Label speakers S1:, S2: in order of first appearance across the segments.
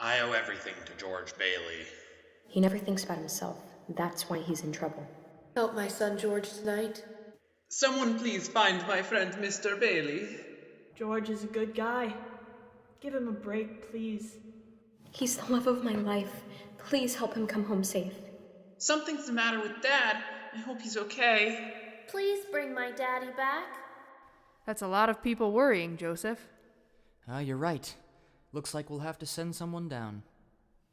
S1: I owe everything to George Bailey.
S2: He never thinks about himself. That's why he's in trouble.
S3: Help my son George tonight.
S4: Someone please find my friend Mr. Bailey.
S5: George is a good guy. Give him a break, please.
S2: He's the love of my life. Please help him come home safe.
S4: Something's the matter with Dad. I hope he's okay.
S6: Please bring my daddy back.
S7: That's a lot of people worrying, Joseph.
S8: You're right. Looks like we'll have to send someone down.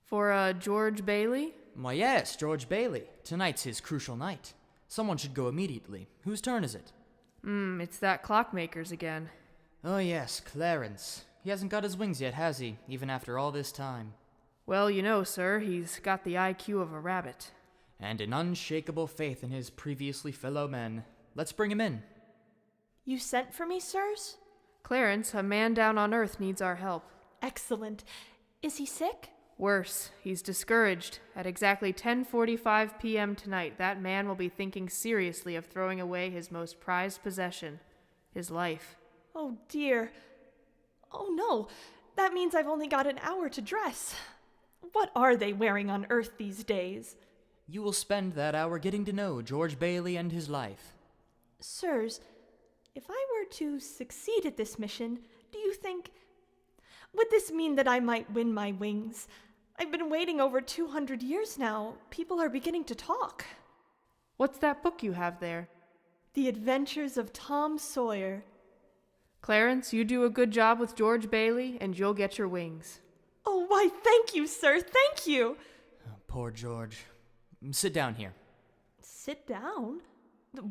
S7: For, George Bailey?
S8: Why, yes, George Bailey. Tonight's his crucial night. Someone should go immediately. Whose turn is it?
S7: It's that clockmaker's again.
S8: Oh, yes, Clarence. He hasn't got his wings yet, has he? Even after all this time.
S7: Well, you know, sir, he's got the IQ of a rabbit.
S8: And an unshakable faith in his previously fellow men. Let's bring him in.
S5: You sent for me, sirs?
S7: Clarence, a man down on Earth needs our help.
S5: Excellent. Is he sick?
S7: Worse, he's discouraged. At exactly 10:45 p.m. tonight, that man will be thinking seriously of throwing away his most prized possession, his life.
S5: Oh, dear. Oh, no. That means I've only got an hour to dress. What are they wearing on Earth these days?
S8: You will spend that hour getting to know George Bailey and his life.
S5: Sirs, if I were to succeed at this mission, do you think... would this mean that I might win my wings? I've been waiting over 200 years now. People are beginning to talk.
S7: What's that book you have there?
S5: The Adventures of Tom Sawyer.
S7: Clarence, you do a good job with George Bailey, and you'll get your wings.
S5: Oh, why, thank you, sir, thank you.
S8: Oh, poor George. Sit down here.
S5: Sit down?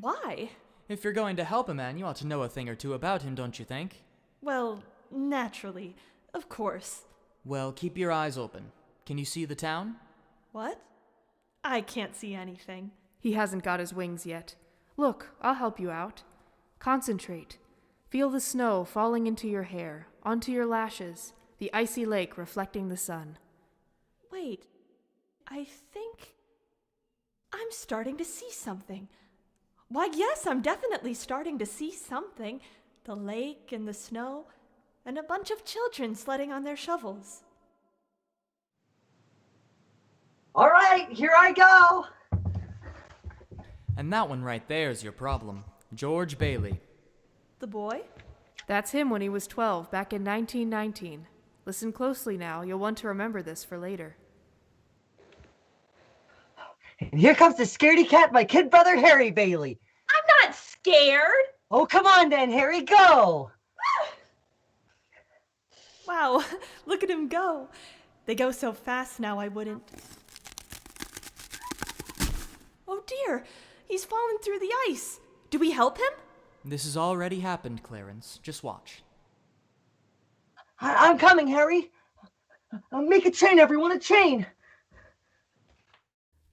S5: Why?
S8: If you're going to help a man, you ought to know a thing or two about him, don't you think?
S5: Well, naturally. Of course.
S8: Well, keep your eyes open. Can you see the town?
S5: What? I can't see anything.
S7: He hasn't got his wings yet. Look, I'll help you out. Concentrate. Feel the snow falling into your hair, onto your lashes, the icy lake reflecting the sun.
S5: Wait, I think I'm starting to see something. Why, yes, I'm definitely starting to see something. The lake and the snow, and a bunch of children sledding on their shovels.
S9: All right, here I go.
S8: And that one right there is your problem. George Bailey.
S5: The boy?
S7: That's him when he was 12, back in 1919. Listen closely now. You'll want to remember this for later.
S9: And here comes the scaredy cat, my kid brother, Harry Bailey.
S6: I'm not scared.
S9: Oh, come on then, Harry, go.
S5: Wow, look at him go. They go so fast now, I wouldn't. Oh dear, he's fallen through the ice. Do we help him?
S8: This has already happened, Clarence. Just watch.
S9: I'm coming, Harry. Make a chain, everyone, a chain.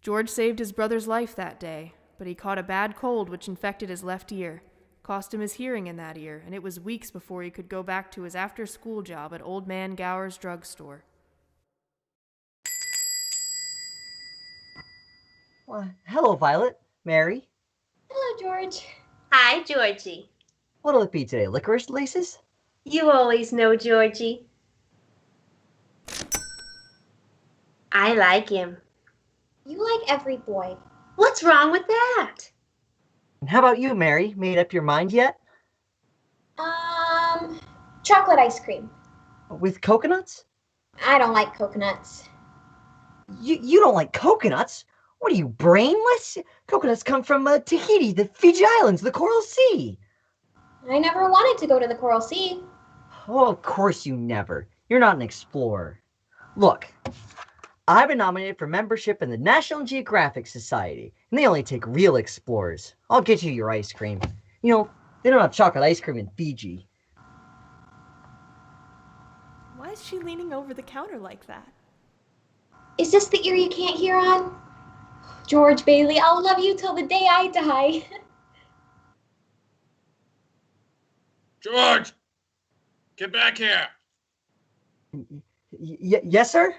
S7: George saved his brother's life that day, but he caught a bad cold which infected his left ear. Cost him his hearing in that ear, and it was weeks before he could go back to his after-school job at Old Man Gower's drugstore.
S9: Well, hello, Violet. Mary.
S6: Hello, George. Hi, Georgie.
S9: What'll it be today, licorice laces?
S6: You always know Georgie. I like him. You like every boy. What's wrong with that?
S9: And how about you, Mary? Made up your mind yet?
S6: Chocolate ice cream.
S9: With coconuts?
S6: I don't like coconuts.
S9: You don't like coconuts? What are you, brainless? Coconuts come from Tahiti, the Fiji Islands, the Coral Sea.
S6: I never wanted to go to the Coral Sea.
S9: Oh, of course you never. You're not an explorer. Look, I've been nominated for membership in the National Geographic Society, and they only take real explorers. I'll get you your ice cream. You know, they don't have chocolate ice cream in Fiji.
S5: Why is she leaning over the counter like that?
S6: Is this the ear you can't hear on? George Bailey, I'll love you till the day I die.
S1: George! Get back here!
S9: Yes, sir?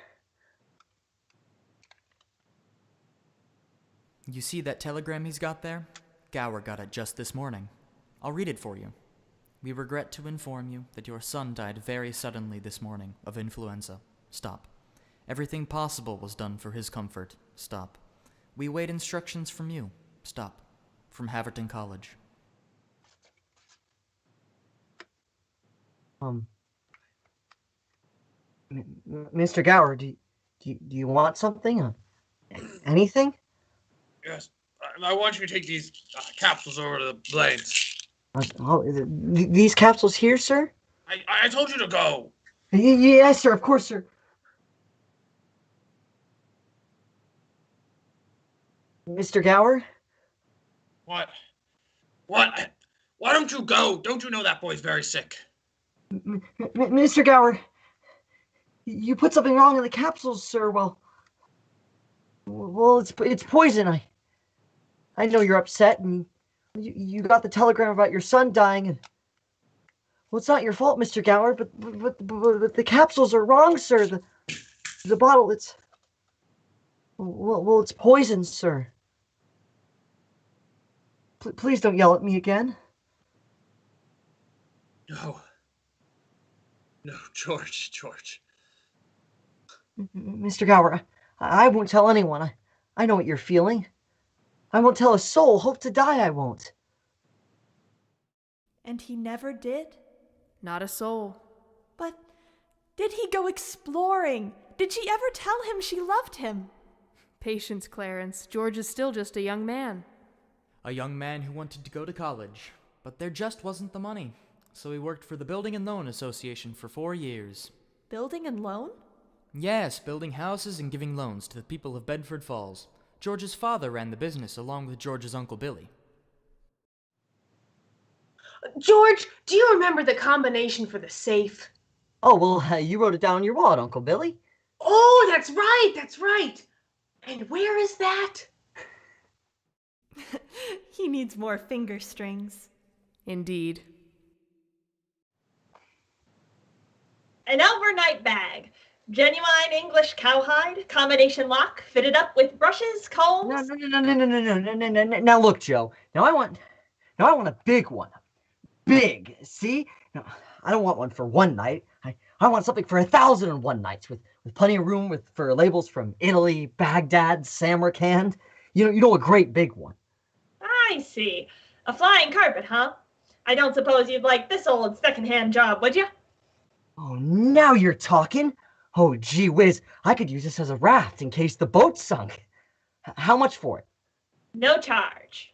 S8: You see that telegram he's got there? Gower got it just this morning. I'll read it for you. We regret to inform you that your son died very suddenly this morning of influenza. Stop. Everything possible was done for his comfort. Stop. We await instructions from you. Stop. From Haverton College.
S9: Mr. Gower, do you want something? Anything?
S1: Yes. I want you to take these capsules over to the blades.
S9: These capsules here, sir?
S1: I told you to go.
S9: Yes, sir. Of course, sir. Mr. Gower?
S1: What? What? Why don't you go? Don't you know that boy's very sick?
S9: Mr. Gower, you put something wrong in the capsules, sir. Well, it's poison. I know you're upset, and you got the telegram about your son dying, and well, it's not your fault, Mr. Gower, but the capsules are wrong, sir. The bottle, it's poison, sir. Please don't yell at me again.
S1: No, George.
S9: Mr. Gower, I won't tell anyone. I know what you're feeling. I won't tell a soul. Hope to die I won't.
S5: And he never did?
S7: Not a soul.
S5: But did he go exploring? Did she ever tell him she loved him?
S7: Patience, Clarence. George is still just a young man.
S8: A young man who wanted to go to college, but there just wasn't the money. So he worked for the Building and Loan Association for 4 years.
S5: Building and loan?
S8: Yes, building houses and giving loans to the people of Bedford Falls. George's father ran the business along with George's Uncle Billy.
S3: George, do you remember the combination for the safe?
S9: Oh, well, you wrote it down on your wallet, Uncle Billy.
S3: Oh, that's right. And where is that?
S5: He needs more finger strings.
S7: Indeed.
S10: An overnight bag. Genuine English cowhide, combination lock, fitted up with brushes, combs.
S9: No. Now look, Joe. Now I want a big one. Big, see? No, I don't want one for one night. I want something for 1,001 nights with plenty of room for labels from Italy, Baghdad, Samarkand. You know a great big one.
S10: I see. A flying carpet, huh? I don't suppose you'd like this old secondhand job, would you?
S9: Oh, now you're talking. Oh, gee whiz, I could use this as a raft in case the boat sunk. How much for it?
S10: No charge.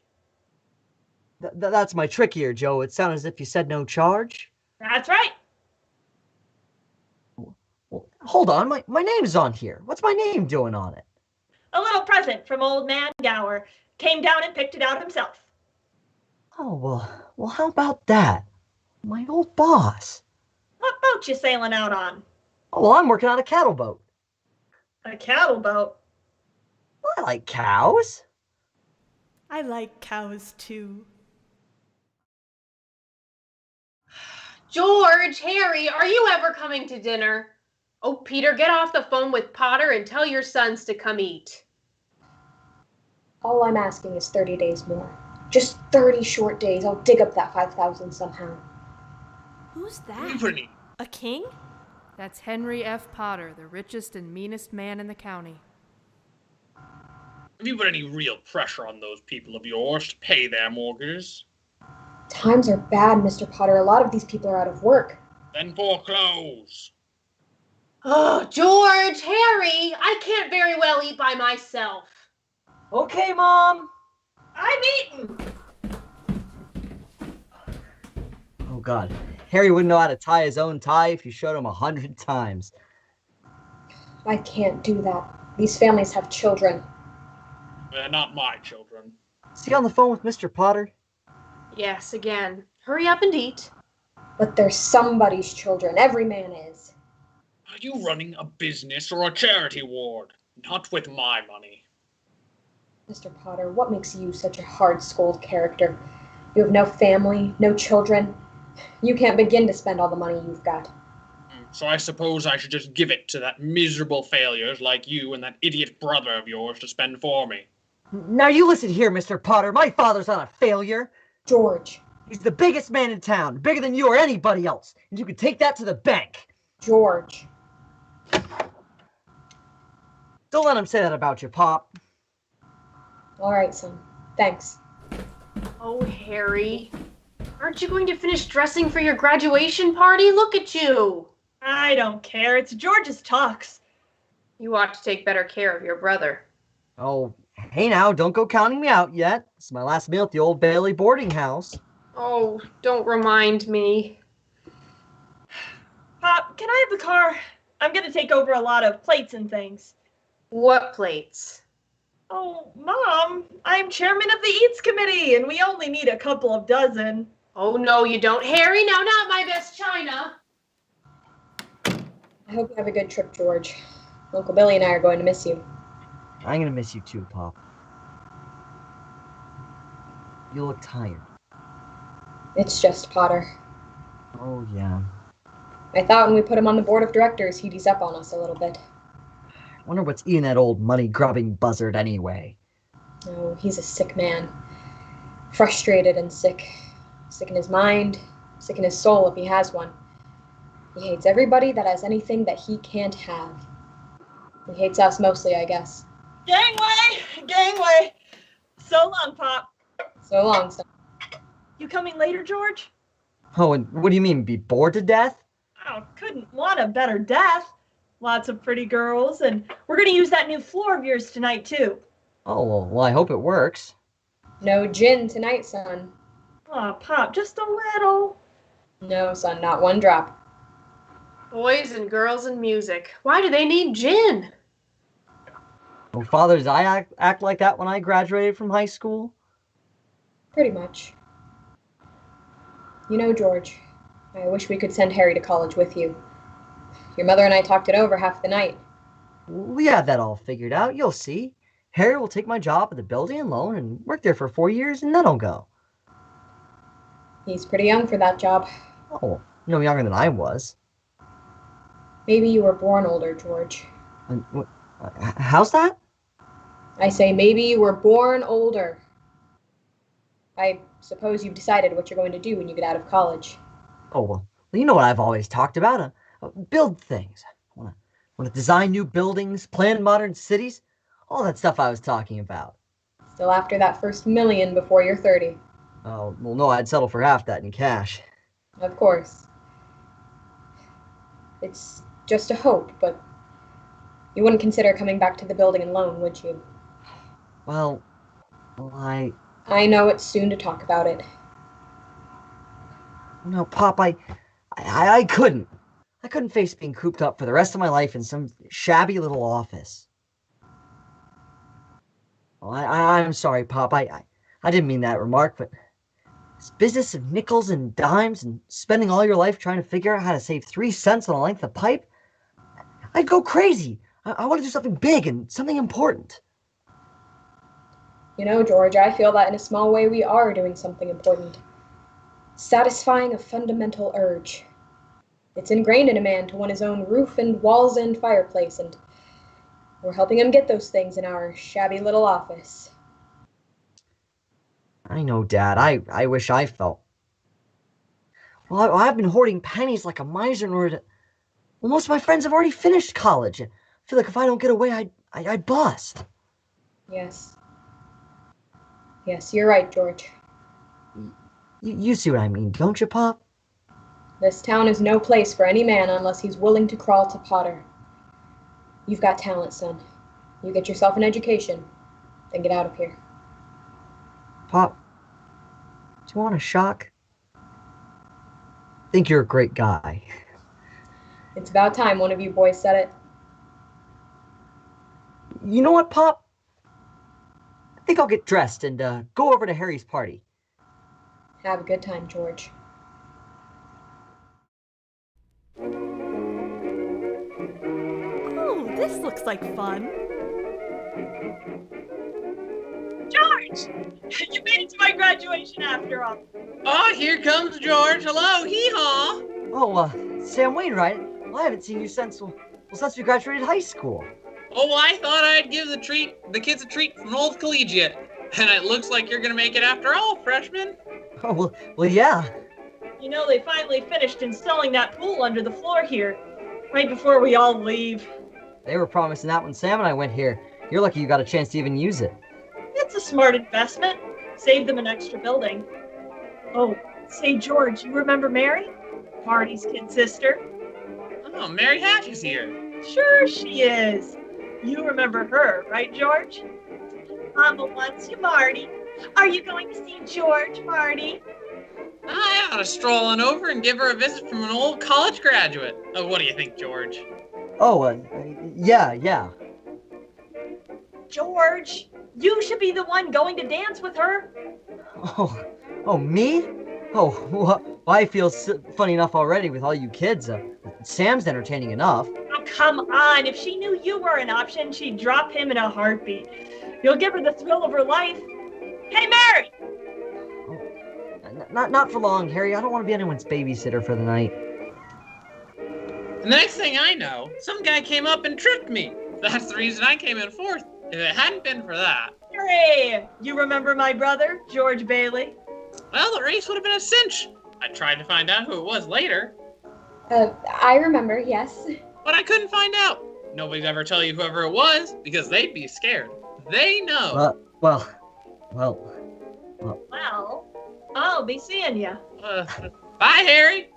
S9: That's my trick here, Joe. It sounded as if you said no charge.
S10: That's right.
S9: Well, hold on, my name's on here. What's my name doing on it?
S10: A little present from old man Gower. Came down and picked it out himself.
S9: Oh, well, how about that? My old boss.
S10: What boat you sailing out on?
S9: Oh, well, I'm working on a cattle boat.
S10: A cattle boat?
S9: Well, I like cows.
S5: I like cows too.
S3: George, Harry, are you ever coming to dinner? Oh, Peter, get off the phone with Potter and tell your sons to come eat.
S2: All I'm asking is 30 days more. Just 30 short days. I'll dig up that 5,000 somehow.
S5: Who's that?
S1: Pretty.
S5: A king?
S7: That's Henry F. Potter, the richest and meanest man in the county.
S1: Have you put any real pressure on those people of yours to pay their mortgages?
S2: Times are bad, Mr. Potter. A lot of these people are out of work.
S1: Then foreclose.
S3: Oh, George, Harry, I can't very well eat by myself.
S9: Okay, Mom.
S10: I'm eating.
S9: Oh, God. Harry wouldn't know how to tie his own tie if you showed him 100 times.
S2: I can't do that. These families have children.
S1: They're not my children.
S9: Is he on the phone with Mr. Potter?
S3: Yes, again. Hurry up and eat.
S2: But they're somebody's children. Every man is.
S1: Are you running a business or a charity ward? Not with my money.
S2: Mr. Potter, what makes you such a hard-skulled character? You have no family, no children. You can't begin to spend all the money you've got.
S1: So I suppose I should just give it to that miserable failures like you and that idiot brother of yours to spend for me.
S9: Now you listen here, Mr. Potter. My father's not a failure.
S2: George.
S9: He's the biggest man in town, bigger than you or anybody else. And you can take that to the bank.
S2: George.
S9: Don't let him say that about you, Pop.
S2: All right, son. Thanks.
S3: Oh, Harry. Aren't you going to finish dressing for your graduation party? Look at you.
S10: I don't care. It's George's tux.
S3: You ought to take better care of your brother.
S9: Oh, hey now, don't go counting me out yet. It's my last meal at the Old Bailey boarding house.
S3: Oh, don't remind me.
S10: Pop, can I have the car? I'm going to take over a lot of plates and things.
S3: What plates?
S10: Oh, Mom, I'm chairman of the Eats Committee, and we only need a couple of dozen.
S3: Oh, no, you don't. Harry, now not my best china.
S2: I hope you have a good trip, George. Uncle Billy and I are going to miss you.
S9: I'm gonna miss you too, Pop. You look tired.
S2: It's just Potter.
S9: Oh, yeah.
S2: I thought when we put him on the board of directors, he'd ease up on us a little bit.
S9: Wonder what's eating that old money-grubbing buzzard anyway.
S2: Oh, he's a sick man. Frustrated and sick. Sick in his mind, sick in his soul if he has one. He hates everybody that has anything that he can't have. He hates us mostly, I guess.
S10: Gangway! Gangway! So long, Pop.
S2: So long, son.
S10: You coming later, George?
S9: Oh, and what do you mean, be bored to death?
S10: Oh, couldn't want a better death. Lots of pretty girls, and we're going to use that new floor of yours tonight, too.
S9: Oh, well, I hope it works.
S2: No gin tonight, son.
S10: Aw, Pop, just a little.
S2: No, son, not one drop.
S3: Boys and girls and music. Why do they need gin?
S9: Oh, Father, did I act like that when I graduated from high school?
S2: Pretty much. You know, George, I wish we could send Harry to college with you. Your mother and I talked it over half the night.
S9: We have that all figured out, you'll see. Harry will take my job at the building and loan and work there for 4 years, and then I'll go.
S2: He's pretty young for that job.
S9: Oh, no younger than I was.
S2: Maybe you were born older, George.
S9: How's that?
S2: I say maybe you were born older. I suppose you've decided what you're going to do when you get out of college.
S9: Oh, well, you know what I've always talked about. Build things. I want to design new buildings, plan modern cities. All that stuff I was talking about.
S2: Still after that first million before you're 30.
S9: Oh, well, no, I'd settle for half that in cash.
S2: Of course. It's just a hope, but you wouldn't consider coming back to the building and loan, would you?
S9: Well,
S2: I know it's soon to talk about it.
S9: No, Pop, I couldn't. I couldn't face being cooped up for the rest of my life in some shabby little office. Well, I'm sorry, Pop. I didn't mean that remark, but this business of nickels and dimes and spending all your life trying to figure out how to save 3 cents on a length of pipe, I'd go crazy. I want to do something big and something important.
S2: You know, George, I feel that in a small way we are doing something important. Satisfying a fundamental urge. It's ingrained in a man to want his own roof and walls and fireplace, and we're helping him get those things in our shabby little office.
S9: I know, Dad. I wish I felt. Well, I've been hoarding pennies like a miser in order to... Well, most of my friends have already finished college. I feel like if I don't get away, I'd bust.
S2: Yes. Yes, you're right, George.
S9: You see what I mean, don't you, Pop?
S2: This town is no place for any man unless he's willing to crawl to Potter. You've got talent, son. You get yourself an education, then get out of here.
S9: Pop, do you want a shock? I think you're a great guy.
S2: It's about time one of you boys said it.
S9: You know what, Pop? I think I'll get dressed and go over to Harry's party.
S2: Have a good time, George.
S5: Oh, this looks like fun.
S10: George! You made it to my graduation after all.
S1: Oh, here comes George. Hello, hee-haw.
S9: Oh, Sam Wainwright. Well, I haven't seen you since we graduated high school.
S1: Oh, well, I thought I'd give the kids a treat from old collegiate. And it looks like you're gonna make it after all, freshman.
S9: Oh, well, yeah.
S10: You know, they finally finished installing that pool under the floor here, right before we all leave.
S9: They were promising that when Sam and I went here. You're lucky you got a chance to even use it.
S10: It's a smart investment. Saved them an extra building. Oh, say, George, you remember Mary? Marty's kid sister?
S1: Oh, Mary Hatch is here.
S10: Sure she is. You remember her, right, George? Mama wants you, Marty. Are you going to see George, Marty?
S1: I ought to stroll on over and give her a visit from an old college graduate. Oh, what do you think, George?
S9: Oh, yeah.
S10: George, you should be the one going to dance with her.
S9: Oh, me? Oh, well, I feel funny enough already with all you kids. Sam's entertaining enough.
S10: Oh, come on. If she knew you were an option, she'd drop him in a heartbeat. You'll give her the thrill of her life. Hey, Mary!
S9: Not for long, Harry. I don't want to be anyone's babysitter for the night.
S1: And the next thing I know, some guy came up and tripped me. That's the reason I came in fourth. If it hadn't been for that.
S10: Hey, you remember my brother, George Bailey?
S1: Well, the race would have been a cinch. I tried to find out who it was later.
S2: I remember, yes.
S1: But I couldn't find out. Nobody'd ever tell you whoever it was because they'd be scared. They know.
S9: Well.
S10: Well, I'll be seeing you.
S1: Bye, Harry.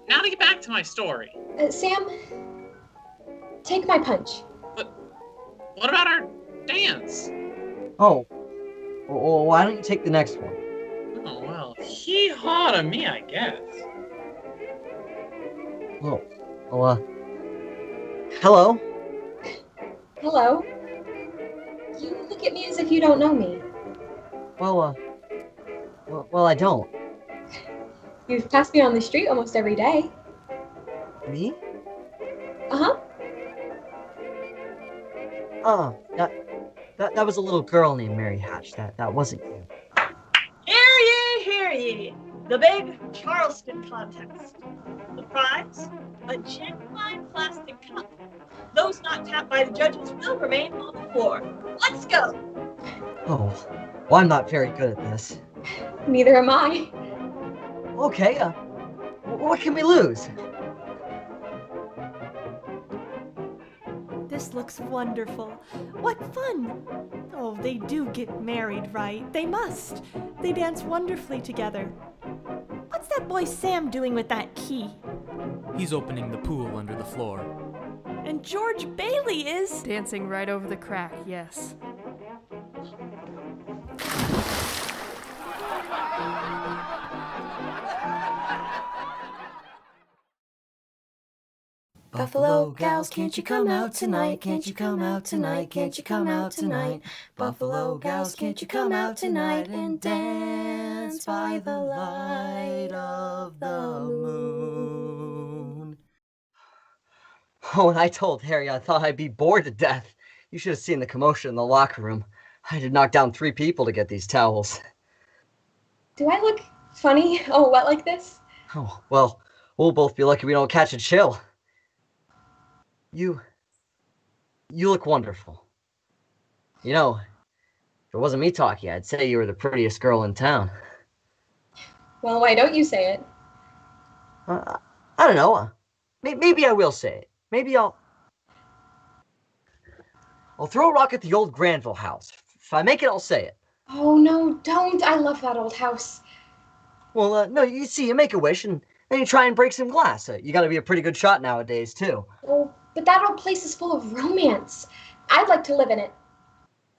S1: Now to get back to my story.
S2: Sam, take my punch.
S1: But what about our dance?
S9: Oh, well, why don't you take the next one?
S1: Oh, well, hee-haw to me, I guess.
S9: Oh, well, hello?
S2: Hello. You look at me as if you don't know me.
S9: Well, I don't.
S2: You've passed me on the street almost every day.
S9: Me?
S2: Uh-huh.
S9: That was a little girl named Mary Hatch. That wasn't you.
S10: Hear ye! The big Charleston contest. The prize? A genuine plastic cup. Those not tapped by the judges will remain on the floor. Let's go!
S9: Oh, well, I'm not very good at this.
S2: Neither am I.
S9: Okay, what can we lose?
S5: This looks wonderful. What fun! Oh, they do get married, right? They must. They dance wonderfully together. What's that boy Sam doing with that key?
S8: He's opening the pool under the floor.
S5: And George Bailey is...
S7: Dancing right over the crack, yes.
S11: Buffalo gals, can't you come out tonight? Can't you come out tonight? Can't you come out tonight? Buffalo gals, can't you come out tonight and dance by the light of the moon?
S9: Oh, and I told Harry I thought I'd be bored to death. You should have seen the commotion in the locker room. I had to knock down 3 people to get these towels.
S2: Do I look funny all wet like this?
S9: Oh, well, we'll both be lucky we don't catch a chill. You look wonderful. You know, if it wasn't me talking, I'd say you were the prettiest girl in town.
S2: Well, why don't you say it?
S9: I don't know. Maybe I will say it. Maybe I'll throw a rock at the old Granville house. If I make it, I'll say it.
S2: Oh, no, don't. I love that old house.
S9: Well, no, you see, you make a wish, and then you try and break some glass. You gotta be a pretty good shot nowadays, too.
S2: Oh, but that old place is full of romance. I'd like to live in it.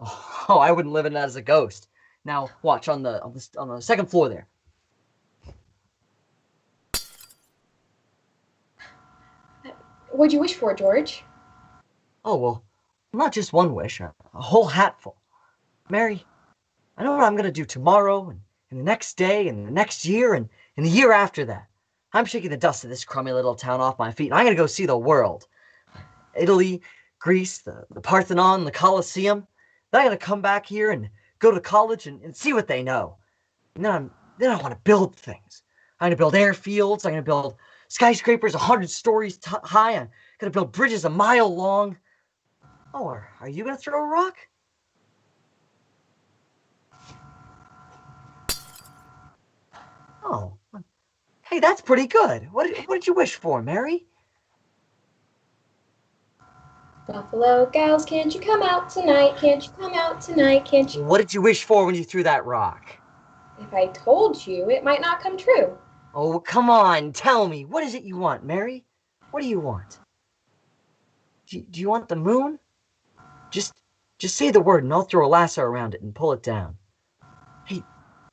S9: Oh, I wouldn't live in it as a ghost. Now, watch on the second floor there.
S2: What'd you wish for, George?
S9: Oh, well, not just one wish, a whole hatful. Mary, I know what I'm gonna do tomorrow, and the next day, and the next year, and the year after that. I'm shaking the dust of this crummy little town off my feet, and I'm gonna go see the world. Italy, Greece, the Parthenon, the Colosseum. Then I'm gonna come back here and go to college and see what they know. And then I want to build things. I'm gonna build airfields. I'm gonna build skyscrapers 100 stories high. I'm gonna build bridges a mile long. Oh, are you gonna throw a rock? Oh, hey, that's pretty good. What did you wish for, Mary?
S2: Buffalo gals, can't you come out tonight? Can't you come out tonight? Can't you?
S9: What did you wish for when you threw that rock?
S2: If I told you, it might not come true.
S9: Oh, come on, tell me. What is it you want, Mary? What do you want? Do you want the moon? Just say the word and I'll throw a lasso around it and pull it down. Hey,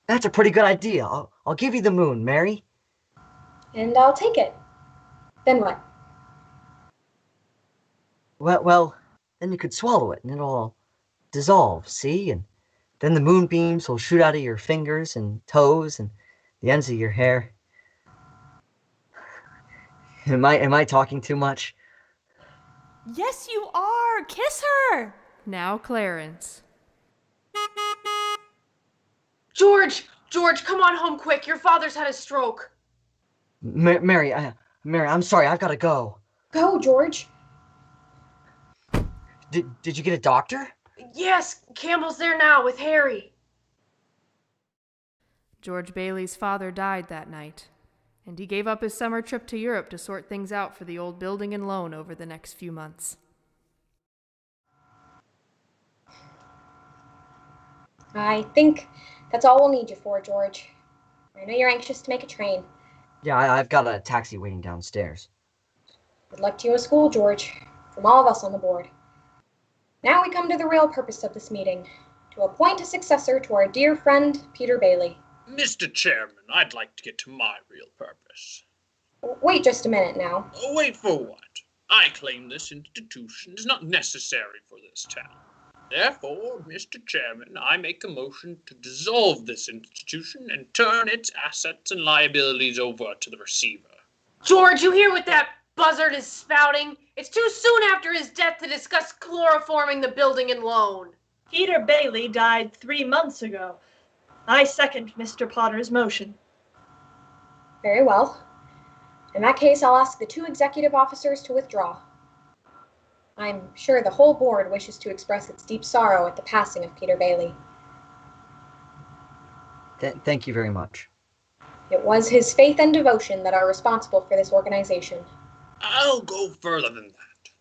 S9: that's a pretty good idea. I'll give you the moon, Mary.
S2: And I'll take it. Then what?
S9: Well, then you could swallow it and it'll all dissolve, see? And then the moonbeams will shoot out of your fingers and toes and the ends of your hair. Am I talking too much?
S5: Yes, you are. Kiss her.
S7: Now Clarence.
S3: George, come on home quick. Your father's had a stroke.
S9: Mary, I'm sorry. I've got to go.
S2: Go, George.
S9: Did you get a doctor?
S3: Yes, Campbell's there now with Harry.
S7: George Bailey's father died that night, and he gave up his summer trip to Europe to sort things out for the old building and loan over the next few months.
S2: I think that's all we'll need you for, George. I know you're anxious to make a train.
S9: Yeah, I've got a taxi waiting downstairs.
S2: Good luck to you in school, George, from all of us on the board. Now we come to the real purpose of this meeting, to appoint a successor to our dear friend, Peter Bailey.
S1: Mr. Chairman, I'd like to get to my real purpose.
S2: Wait just a minute now.
S1: Wait for what? I claim this institution is not necessary for this town. Therefore, Mr. Chairman, I make a motion to dissolve this institution and turn its assets and liabilities over to the receiver.
S3: George, you hear what that buzzard is spouting? It's too soon after his death to discuss chloroforming the building and loan.
S10: Peter Bailey died 3 months ago. I second Mr. Potter's motion.
S2: Very well. In that case, I'll ask the 2 executive officers to withdraw. I'm sure the whole board wishes to express its deep sorrow at the passing of Peter Bailey.
S9: Thank you very much.
S2: It was his faith and devotion that are responsible for this organization.
S1: I'll go further than that.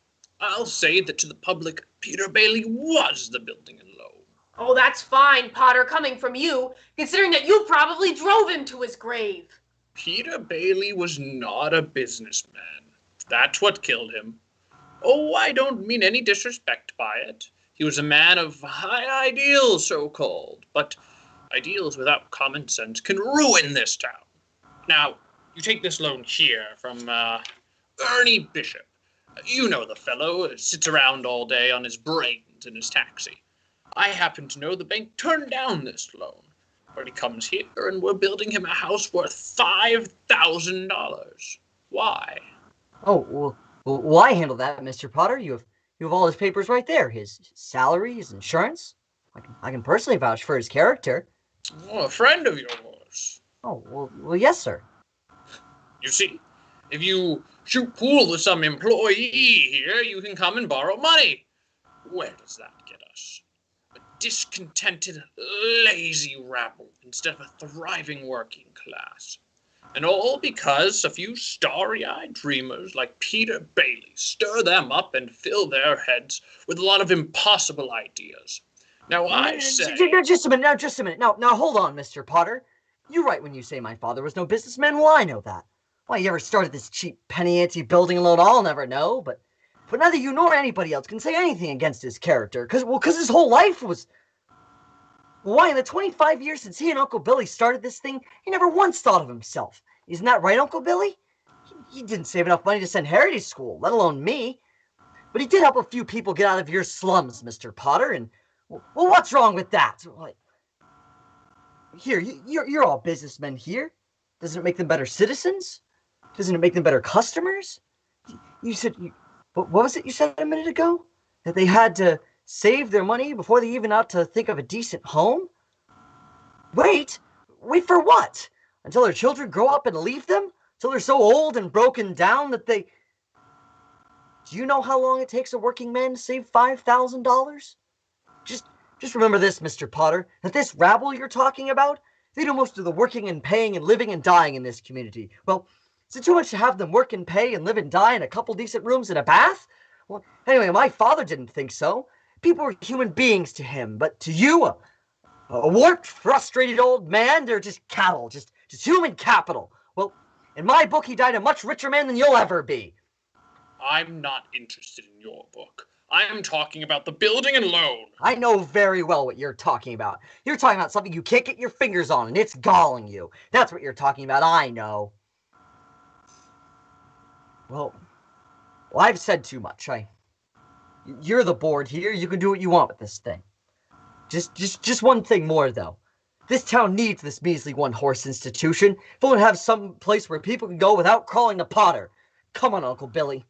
S1: I'll say that to the public, Peter Bailey was the building and loan.
S3: Oh, that's fine, Potter, coming from you, considering that you probably drove him to his grave.
S1: Peter Bailey was not a businessman. That's what killed him. Oh, I don't mean any disrespect by it. He was a man of high ideals, so-called, but ideals without common sense can ruin this town. Now, you take this loan here from, Ernie Bishop. You know the fellow, sits around all day on his brains in his taxi. I happen to know the bank turned down this loan, but he comes here and we're building him a house worth $5,000. Why?
S9: Oh, well, I handle that, Mr. Potter. You have all his papers right there. His salary, his insurance. I can personally vouch for his character.
S1: Oh, a friend of yours.
S9: Oh, well, yes, sir.
S1: You see, if you shoot pool with some employee here, you can come and borrow money. Where does that get us? A discontented, lazy rabble instead of a thriving working class. And all because a few starry-eyed dreamers like Peter Bailey stir them up and fill their heads with a lot of impossible ideas. Now I say...
S9: Just a minute. Now, hold on, Mr. Potter. You're right when you say my father was no businessman. Well, I know that. Why he ever started this cheap penny-ante building loan, I'll never know, but neither you nor anybody else can say anything against his character, because his whole life was... Why, in the 25 years since he and Uncle Billy started this thing, he never once thought of himself. Isn't that right, Uncle Billy? He didn't save enough money to send Harry to school, let alone me. But he did help a few people get out of your slums, Mr. Potter, and... Well, what's wrong with that? Here, you're all businessmen here. Doesn't it make them better citizens? Doesn't it make them better customers? You said... What was it you said a minute ago? That they had to save their money before they even ought to think of a decent home? Wait for what? Until their children grow up and leave them? Until they're so old and broken down that they... Do you know how long it takes a working man to save $5,000? Just remember this, Mr. Potter, that this rabble you're talking about, they do most of the working and paying and living and dying in this community. Well, is it too much to have them work and pay and live and die in a couple decent rooms and a bath? Well, anyway, my father didn't think so. People were human beings to him, but to you, a warped, frustrated old man, they're just cattle, just human capital. Well, in my book, he died a much richer man than you'll ever be.
S1: I'm not interested in your book. I'm talking about the building and loan.
S9: I know very well what you're talking about. You're talking about something you can't get your fingers on, and it's galling you. That's what you're talking about, I know. Well, I've said too much. You're the board here. You can do what you want with this thing. Just one thing more, though. This town needs this measly one-horse institution. If it would have some place where people can go without crawling to Potter. Come on, Uncle Billy.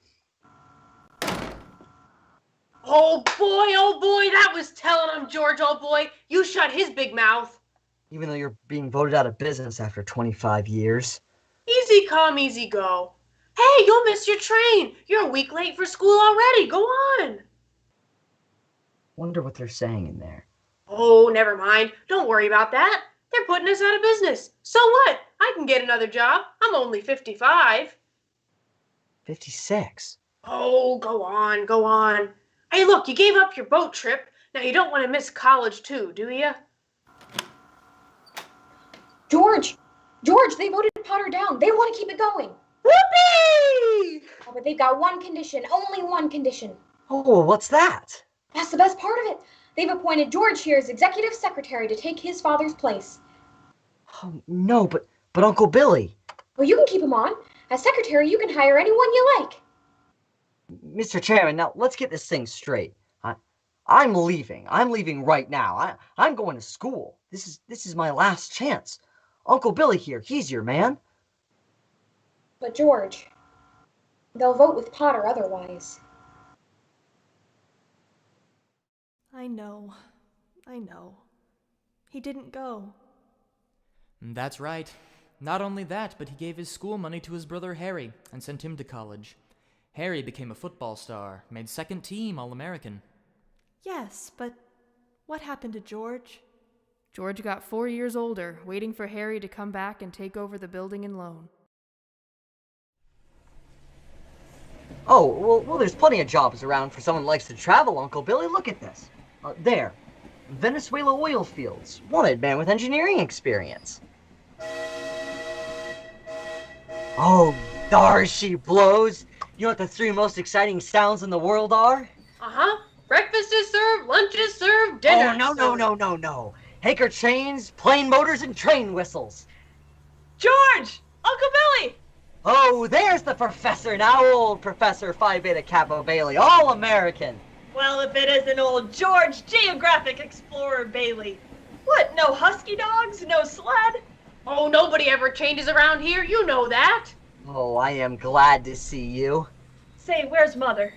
S3: Oh boy, that was telling him, George, old boy. You shut his big mouth.
S9: Even though you're being voted out of business after 25 years.
S3: Easy come, easy go. Hey, you'll miss your train. You're a week late for school already. Go on.
S9: Wonder what they're saying in there.
S3: Oh, never mind. Don't worry about that. They're putting us out of business. So what? I can get another job. I'm only 55.
S9: 56?
S3: Oh, go on, go on. Hey, look, you gave up your boat trip. Now, you don't want to miss college, too, do you?
S2: George, they voted Potter down. They want to keep it going.
S3: Whoopee!
S2: Oh, but they've got one condition, only one condition.
S9: Oh, what's that?
S2: That's the best part of it. They've appointed George here as executive secretary to take his father's place.
S9: Oh, no, but Uncle Billy.
S2: Well, you can keep him on. As secretary, you can hire anyone you like.
S9: Mr. Chairman, now let's get this thing straight. I'm leaving. I'm leaving right now. I'm going to school. This is my last chance. Uncle Billy here, he's your man.
S2: But George, they'll vote with Potter otherwise.
S5: I know. He didn't go.
S8: That's right. Not only that, but he gave his school money to his brother Harry and sent him to college. Harry became a football star, made second team All-American.
S5: Yes, but what happened to George?
S7: George got 4 years older, waiting for Harry to come back and take over the building and loan.
S9: Oh, well, there's plenty of jobs around for someone who likes to travel, Uncle Billy. Look at this. There. Venezuela oil fields. Wanted man with engineering experience. Oh, there she blows. You know what the 3 most exciting sounds in the world are?
S3: Uh-huh. Breakfast is served, lunch is served, dinner
S9: Oh, no. Haker chains, plane motors, and train whistles.
S10: George! Uncle Billy!
S9: Oh, there's the professor now, old Professor Phi Beta Kappa Bailey, all-American.
S10: Well, if it isn't old George, Geographic Explorer Bailey. What, no husky dogs, no sled?
S3: Oh, nobody ever changes around here, you know that.
S9: Oh, I am glad to see you.
S10: Say, where's Mother?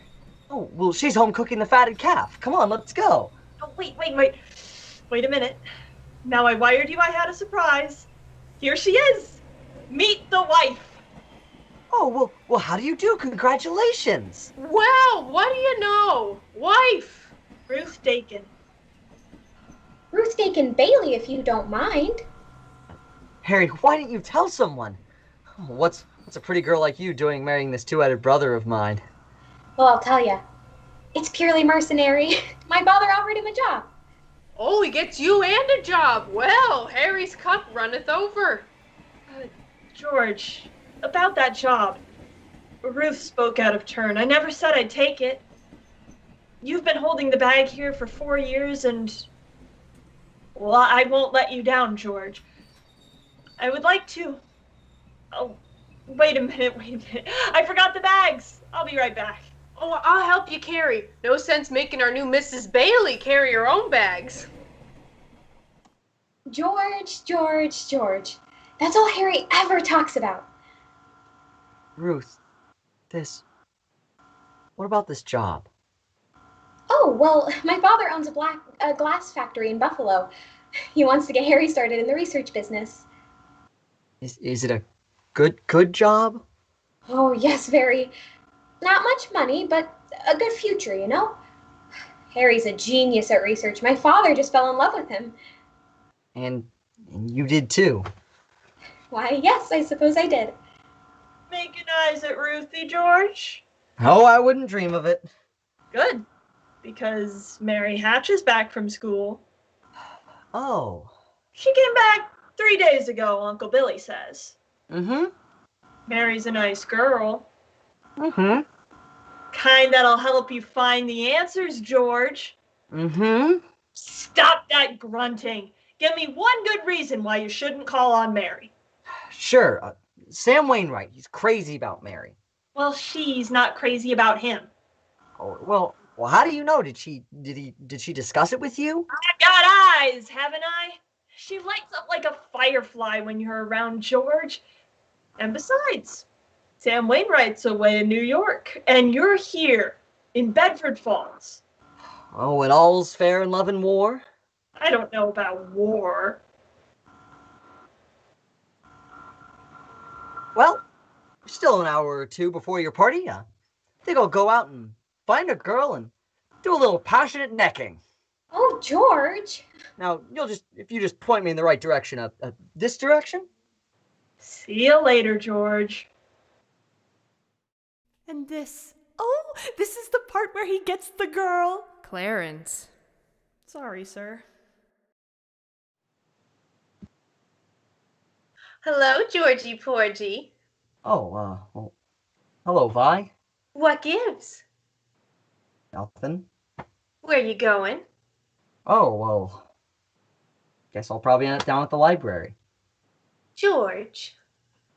S9: Oh, well, she's home cooking the fatted calf. Come on, let's go.
S10: Oh, wait. Wait a minute. Now I wired you I had a surprise. Here she is. Meet the wife.
S9: Oh, well, how do you do? Congratulations.
S3: Well, what do you know? Wife.
S10: Ruth Dakin.
S2: Ruth Dakin-Bailey, if you don't mind.
S9: Harry, why didn't you tell someone? What's a pretty girl like you doing marrying this 2-headed brother of mine?
S2: Well, I'll tell ya. It's purely mercenary. My father offered him a job.
S3: Oh, he gets you and a job. Well, Harry's cup runneth over.
S10: George, about that job. Ruth spoke out of turn. I never said I'd take it. You've been holding the bag here for 4 years and... Well, I won't let you down, George. I would like to... Oh, wait a minute. I forgot the bags. I'll be right back.
S3: Oh, I'll help you carry. No sense making our new Mrs. Bailey carry her own bags.
S2: George. That's all Harry ever talks about.
S9: Ruth, what about this job?
S2: Oh, well, my father owns a glass factory in Buffalo. He wants to get Harry started in the research business.
S9: Is it a good job?
S2: Oh, yes, very. Not much money, but a good future, you know? Harry's a genius at research. My father just fell in love with him.
S9: And you did too.
S2: Why, yes, I suppose I did.
S10: Making eyes at Ruthie, George?
S9: Oh, I wouldn't dream of it.
S10: Good, because Mary Hatch is back from school.
S9: Oh.
S10: She came back 3 days ago, Uncle Billy says.
S9: Mm-hmm.
S10: Mary's a nice girl.
S9: Mm-hmm.
S10: Kind that'll help you find the answers, George.
S9: Mm-hmm.
S10: Stop that grunting. Give me one good reason why you shouldn't call on Mary.
S9: Sure. Sam Wainwright, he's crazy about Mary.
S10: Well, she's not crazy about him.
S9: Oh, well, how do you know? Did she discuss it with you?
S10: I've got eyes, haven't I? She lights up like a firefly when you're around, George. And besides, Sam Wainwright's away in New York, and you're here in Bedford Falls.
S9: Oh, and all's fair in love and war?
S10: I don't know about war.
S9: Well, still an hour or two before your party. I think I'll go out and find a girl and do a little passionate necking.
S6: Oh, George.
S9: Now, if you just point me in the right direction, this direction?
S10: See you later, George.
S5: And this is the part where he gets the girl.
S7: Clarence.
S5: Sorry, sir.
S3: Hello, Georgie Porgy.
S9: Oh, well, hello, Vi.
S3: What gives?
S9: Nothing.
S3: Where you going?
S9: Oh, well, guess I'll probably end up down at the library.
S3: George,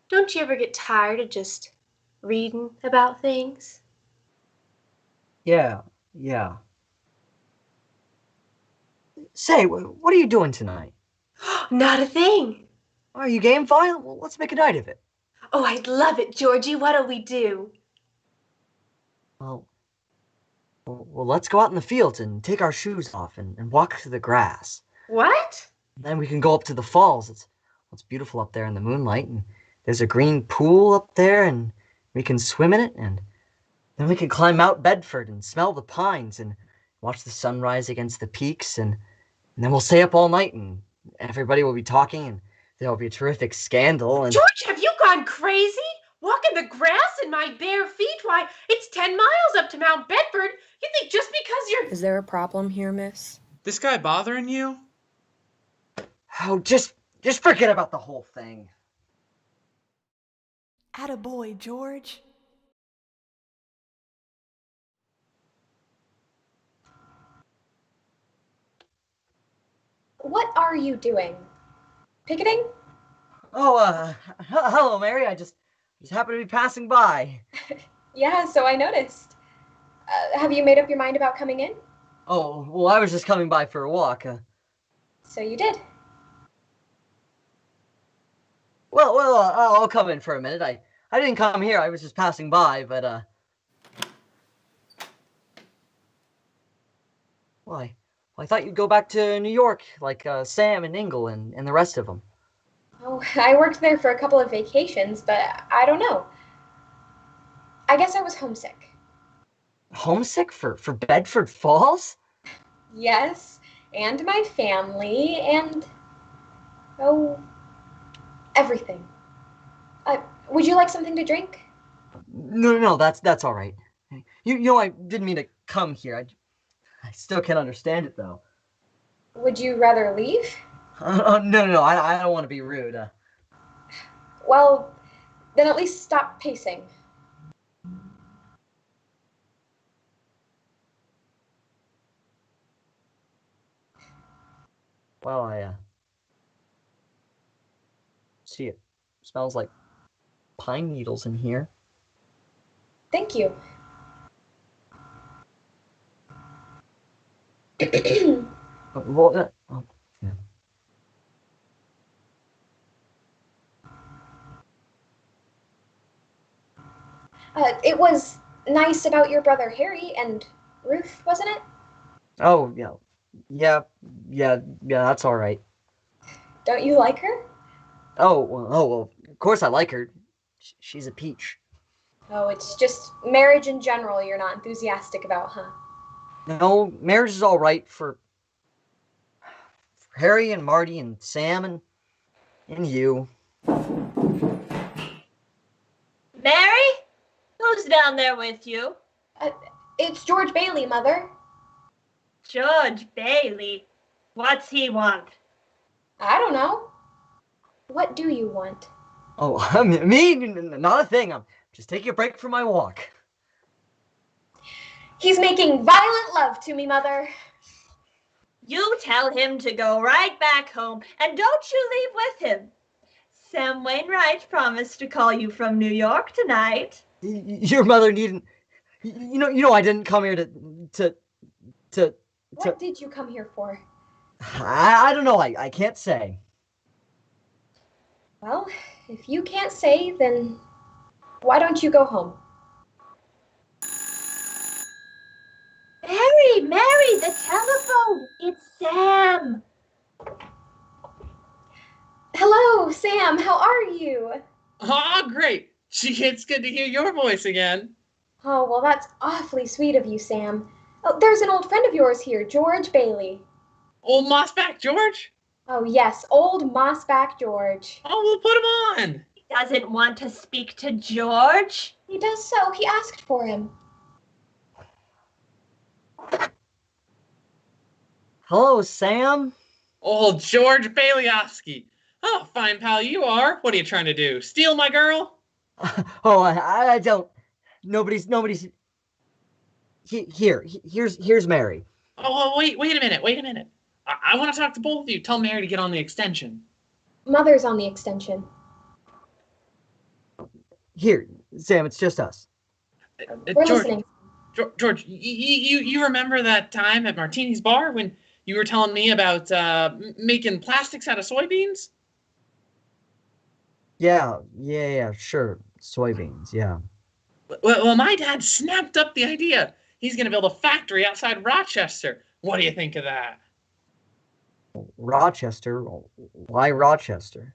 S3: don't you ever get tired of just reading about things?
S9: Yeah. Say, what are you doing tonight?
S3: Not a thing.
S9: Are you game, Vi? Well, let's make a night of it.
S3: Oh, I'd love it, Georgie. What'll we do?
S9: Well, let's go out in the fields and take our shoes off and walk through the grass.
S3: What?
S9: Then we can go up to the falls. It's beautiful up there in the moonlight, and there's a green pool up there, and we can swim in it, and then we can climb Mount Bedford and smell the pines and watch the sunrise against the peaks, and then we'll stay up all night, and everybody will be talking, and there'll be a terrific scandal. And
S3: George, have you gone crazy? Walking the grass in my bare feet? Why, it's 10 miles up to Mount Bedford. You think just because you're...
S12: Is there a problem here, miss?
S13: This guy bothering you?
S9: Oh, just forget about the whole thing.
S5: Attaboy, George.
S2: What are you doing? Picketing?
S9: Oh, hello, Mary. I just happened to be passing by.
S2: Yeah, so I noticed. Have you made up your mind about coming in?
S9: Oh, well, I was just coming by for a walk.
S2: So you did.
S9: Well, I'll come in for a minute. I didn't come here. I was just passing by, but, Why? I thought you'd go back to New York, like, Sam and Ingle and the rest of them.
S2: Oh, I worked there for a couple of vacations, but I don't know. I guess I was homesick.
S9: Homesick for Bedford Falls?
S2: Yes, and my family, and... oh... everything. Would you like something to drink?
S9: No, that's all right. You know, I didn't mean to come here. I still can't understand it, though.
S2: Would you rather leave?
S9: No, I don't want to be rude.
S2: Well, then at least stop pacing.
S9: Well, see, it smells like pine needles in here.
S2: Thank you.
S9: Well, yeah.
S2: It was nice about your brother Harry and Ruth, wasn't it?
S9: Oh, yeah, that's all right.
S2: Don't you like her?
S9: Oh, well, of course I like her. She's a peach.
S2: Oh, it's just marriage in general you're not enthusiastic about, huh?
S9: No, marriage is all right for Harry and Marty and Sam and you.
S10: Mary? Who's down there with you?
S6: It's George Bailey, Mother.
S10: George Bailey? What's he want?
S6: I don't know. What do you want?
S9: Oh, me? Not a thing. I'm just taking a break from my walk.
S6: He's making violent love to me, Mother.
S10: You tell him to go right back home, and don't you leave with him. Sam Wainwright promised to call you from New York tonight.
S9: Your mother needn't... You know I didn't come here to...
S6: What did you come here for?
S9: I don't know. I can't say.
S2: Well, if you can't say, then why don't you go home?
S6: Mary, the telephone! It's Sam!
S2: Hello, Sam, how are you?
S1: Ah, great. Gee, it's good to hear your voice again.
S2: Oh, well, that's awfully sweet of you, Sam. Oh, there's an old friend of yours here, George Bailey.
S1: Old Mossback George?
S2: Oh, yes, old Mossback George.
S1: Oh, we'll put him on.
S10: He doesn't want to speak to George.
S2: He does so. He asked for him.
S9: Hello, Sam.
S1: Old George Baileyowski. Oh, fine pal you are. What are you trying to do? Steal my girl?
S9: I don't. Nobody's. Here's Mary.
S1: Oh, wait a minute. I want to talk to both of you. Tell Mary to get on the extension.
S2: Mother's on the extension.
S9: Here, Sam, it's just us.
S2: We're listening.
S1: George, you remember that time at Martini's bar when you were telling me about making plastics out of soybeans?
S9: Yeah, sure. Soybeans, yeah.
S1: Well, my dad snapped up the idea. He's going to build a factory outside Rochester. What do you think of that?
S9: Rochester? Why Rochester?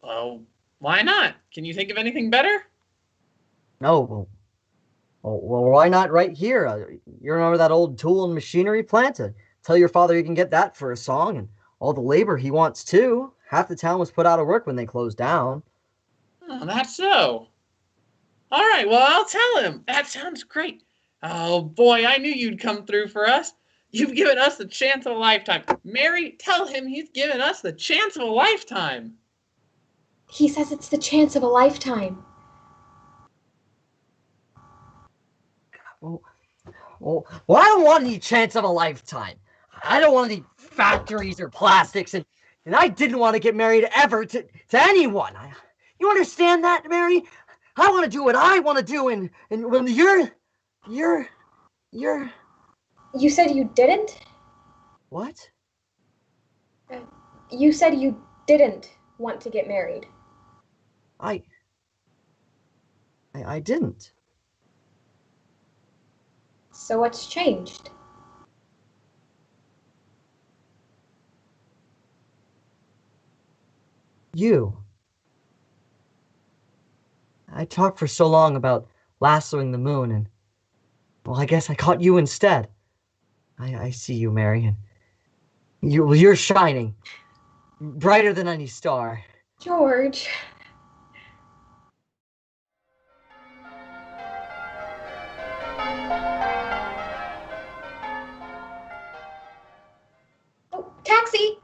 S1: Oh, why not? Can you think of anything better?
S9: No, well, why not right here? You remember that old tool and machinery plant? Tell your father you can get that for a song, and all the labor he wants too. Half the town was put out of work when they closed down.
S1: Oh, that's so. All right, well, I'll tell him. That sounds great. Oh, boy, I knew you'd come through for us. You've given us the chance of a lifetime. Mary, tell him he's given us the chance of a lifetime.
S2: He says it's the chance of a lifetime.
S9: Well, I don't want any chance of a lifetime. I don't want any factories or plastics, and I didn't want to get married ever to anyone. You understand that, Mary? I want to do what I want to do, and when you're...
S2: You said you didn't?
S9: What?
S2: You said you didn't want to get married.
S9: I didn't.
S2: So what's changed?
S9: You. I talked for so long about lassoing the moon, and, well, I guess I caught you instead. I see you, Mary, and you're shining. Brighter than any star.
S2: George. Oh, taxi!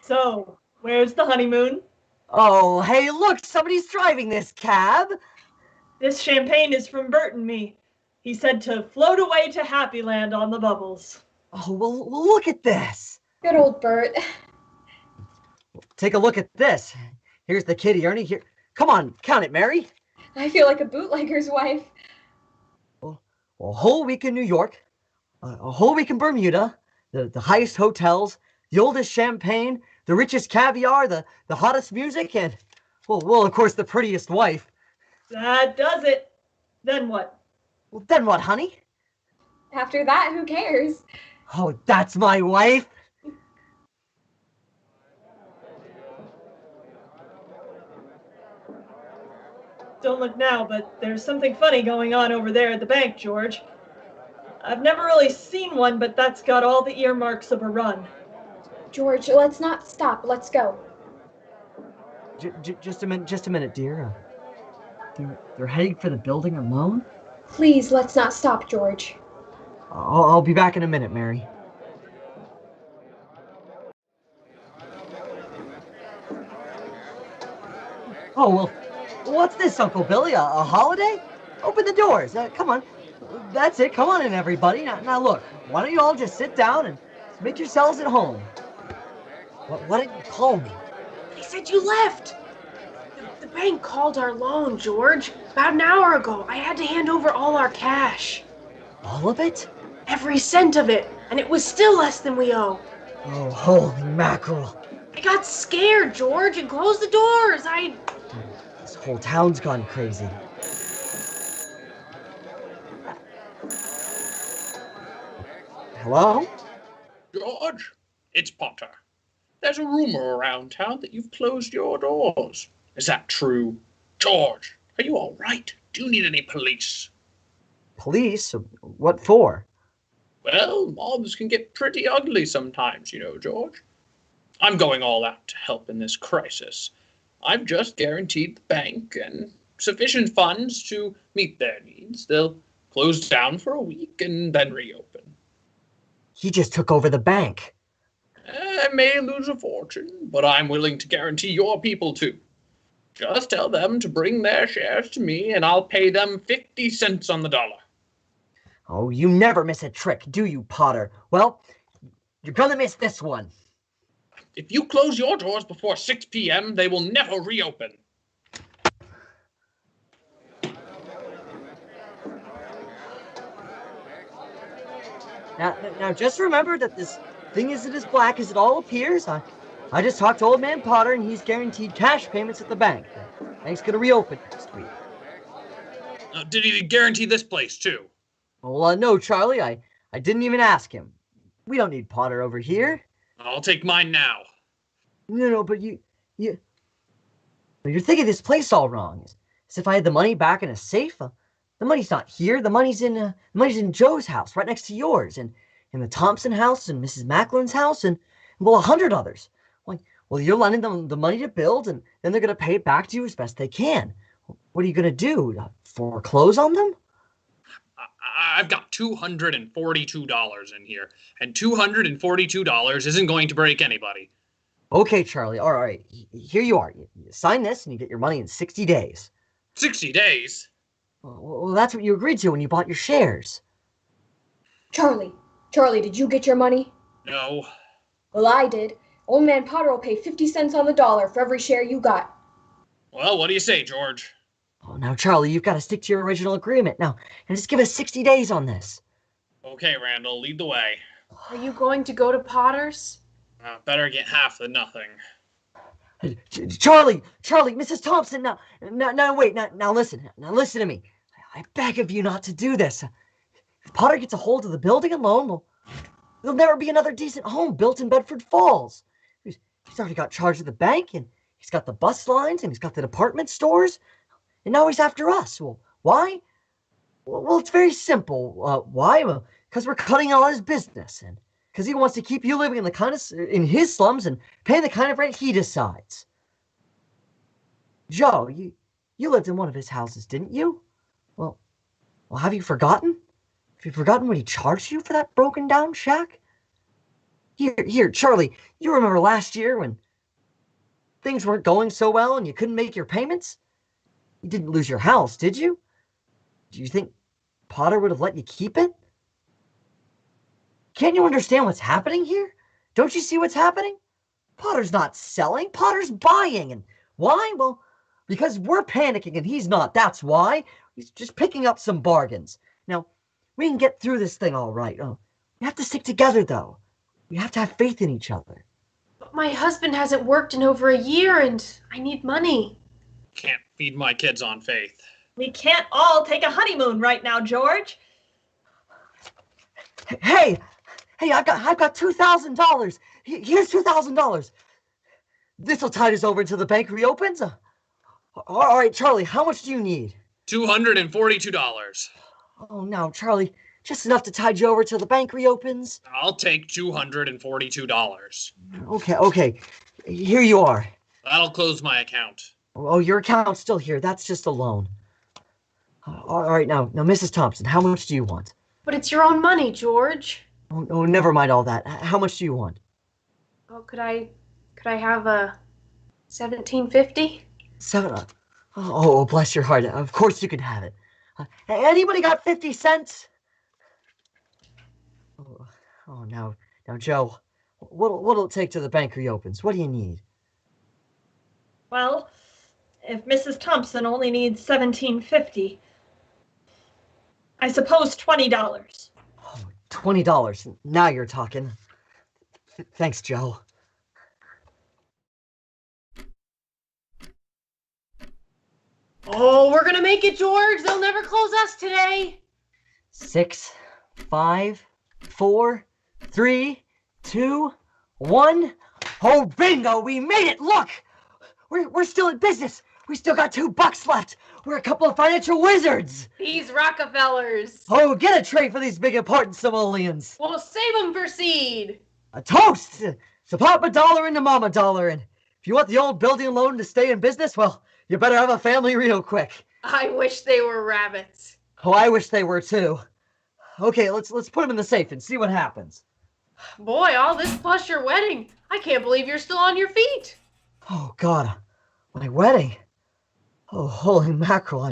S10: So, where's the honeymoon?
S9: Oh, hey, look, somebody's driving this cab.
S10: This champagne is from Bert and me. He said to float away to Happy Land on the bubbles.
S9: Oh, well, look at this.
S2: Good old Bert.
S9: Take a look at this. Here's the kitty, Ernie. Here, come on, count it, Mary.
S2: I feel like a bootlegger's wife.
S9: Well, a whole week in New York, a whole week in Bermuda, the highest hotels, the oldest champagne, the richest caviar, the hottest music, and, well, of course, the prettiest wife.
S10: That does it. Then what?
S9: Well, then what, honey?
S2: After that, who cares?
S9: Oh, that's my wife.
S10: Don't look now, but there's something funny going on over there at the bank, George. I've never really seen one, but that's got all the earmarks of a run.
S2: George, let's not stop. Let's go.
S9: Just a minute, dear. They're heading for the building alone?
S2: Please, let's not stop, George.
S9: I'll be back in a minute, Mary. Oh, well, what's this, Uncle Billy? A holiday? Open the doors. Come on. That's it. Come on in, everybody. Now look, why don't you all just sit down and make yourselves at home? What did you call me?
S3: They said you left. The bank called our loan, George. About an hour ago. I had to hand over all our cash.
S9: All of it?
S3: Every cent of it. And it was still less than we owe.
S9: Oh, holy mackerel.
S3: I got scared, George, and closed the doors.
S9: This whole town's gone crazy. Hello?
S1: George, it's Potter. There's a rumor around town that you've closed your doors. Is that true? George, are you all right? Do you need any police?
S9: Police? What for?
S1: Well, mobs can get pretty ugly sometimes, George. I'm going all out to help in this crisis. I've just guaranteed the bank and sufficient funds to meet their needs. They'll close down for a week and then reopen.
S9: He just took over the bank.
S1: I may lose a fortune, but I'm willing to guarantee your people too. Just tell them to bring their shares to me, and I'll pay them 50 cents on the dollar.
S9: Oh, you never miss a trick, do you, Potter? Well, you're gonna miss this one.
S1: If you close your doors before 6 p.m., they will never reopen.
S9: Now, just remember that this thing isn't as black as it all appears. I just talked to Old Man Potter, and he's guaranteed cash payments at the bank. The bank's gonna reopen next week.
S1: Did he guarantee this place, too?
S9: Well, no, Charlie. I didn't even ask him. We don't need Potter over here.
S1: I'll take mine now.
S9: No, but you're thinking this place all wrong. As if I had the money back in a safe. The money's not here. The money's in Joe's house, right next to yours, and in the Thompson house, and Mrs. Macklin's house, and 100 others. Well, you're lending them the money to build, and then they're gonna pay it back to you as best they can. What are you gonna do? Foreclose on them?
S1: I've got $242 in here, and $242 isn't going to break anybody.
S9: Okay, Charlie. All right. Here you are. You sign this, and you get your money in 60 days.
S1: 60 days?
S9: Well, that's what you agreed to when you bought your shares.
S2: Charlie, did you get your money?
S1: No.
S2: Well, I did. Old Man Potter will pay 50 cents on the dollar for every share you got.
S1: Well, what do you say, George?
S9: Oh, now, Charlie, you've got to stick to your original agreement. Now, and just give us 60 days on this.
S1: Okay, Randall, lead the way.
S3: Are you going to go to Potter's?
S1: Better get half than nothing.
S9: Charlie, Mrs. Thompson, wait, listen to me. I beg of you not to do this. If Potter gets a hold of the building alone, well, there'll never be another decent home built in Bedford Falls. He's already got charge of the bank, and he's got the bus lines, and he's got the department stores, and now he's after us. Well, why? Well, it's very simple. Why? Well, because we're cutting all his business, and because he wants to keep you living in his slums and paying the kind of rent he decides. Joe, you lived in one of his houses, didn't you? Well, have you forgotten? Have you forgotten what he charged you for that broken down shack? Here, Charlie, you remember last year when things weren't going so well and you couldn't make your payments? You didn't lose your house, did you? Do you think Potter would have let you keep it? Can't you understand what's happening here? Don't you see what's happening? Potter's not selling, Potter's buying. And why? Well, because we're panicking and he's not, that's why. He's just picking up some bargains. Now, we can get through this thing all right. We have to stick together, though. We have to have faith in each other.
S3: But my husband hasn't worked in over a year, and I need money.
S1: Can't feed my kids on faith.
S10: We can't all take a honeymoon right now, George.
S9: Hey, I've got $2,000. Here's $2,000. This'll tide us over until the bank reopens. All right, Charlie, how much do you need?
S1: $242.
S9: Oh, now, Charlie, just enough to tide you over till the bank reopens?
S1: I'll take $242.
S9: Okay. Here you are.
S1: That'll close my account.
S9: Oh, your account's still here. That's just a loan. All right, now, Mrs. Thompson, how much do you want?
S3: But it's your own money, George.
S9: Oh, never mind all that. How much do you want?
S3: Oh, could I have a 1750?
S9: Seven. Oh, bless your heart. Of course you can have it. Anybody got 50 cents? Oh, now, Joe, what'll it take till the bank reopens? What do you need?
S10: Well, if Mrs. Thompson only needs $17.50, I suppose $20.
S9: Oh, $20. Now you're talking. Thanks, Joe.
S3: Oh, we're gonna make it, George. They'll never close us today.
S9: 6, 5, 4, 3, 2, 1. Oh, bingo! We made it! Look! We're still in business. We still got $2 left. We're a couple of financial wizards.
S3: These Rockefellers.
S9: Oh, get a tray for these big important simoleons.
S3: We'll save them for seed.
S9: A toast! So pop $1 into Mama Dollar, and if you want the old building loan to stay in business, well, you better have a family real quick.
S3: I wish they were rabbits.
S9: Oh, I wish they were too. Okay, let's put them in the safe and see what happens.
S3: Boy, all this plus your wedding. I can't believe you're still on your feet.
S9: Oh God, my wedding. Oh, holy mackerel!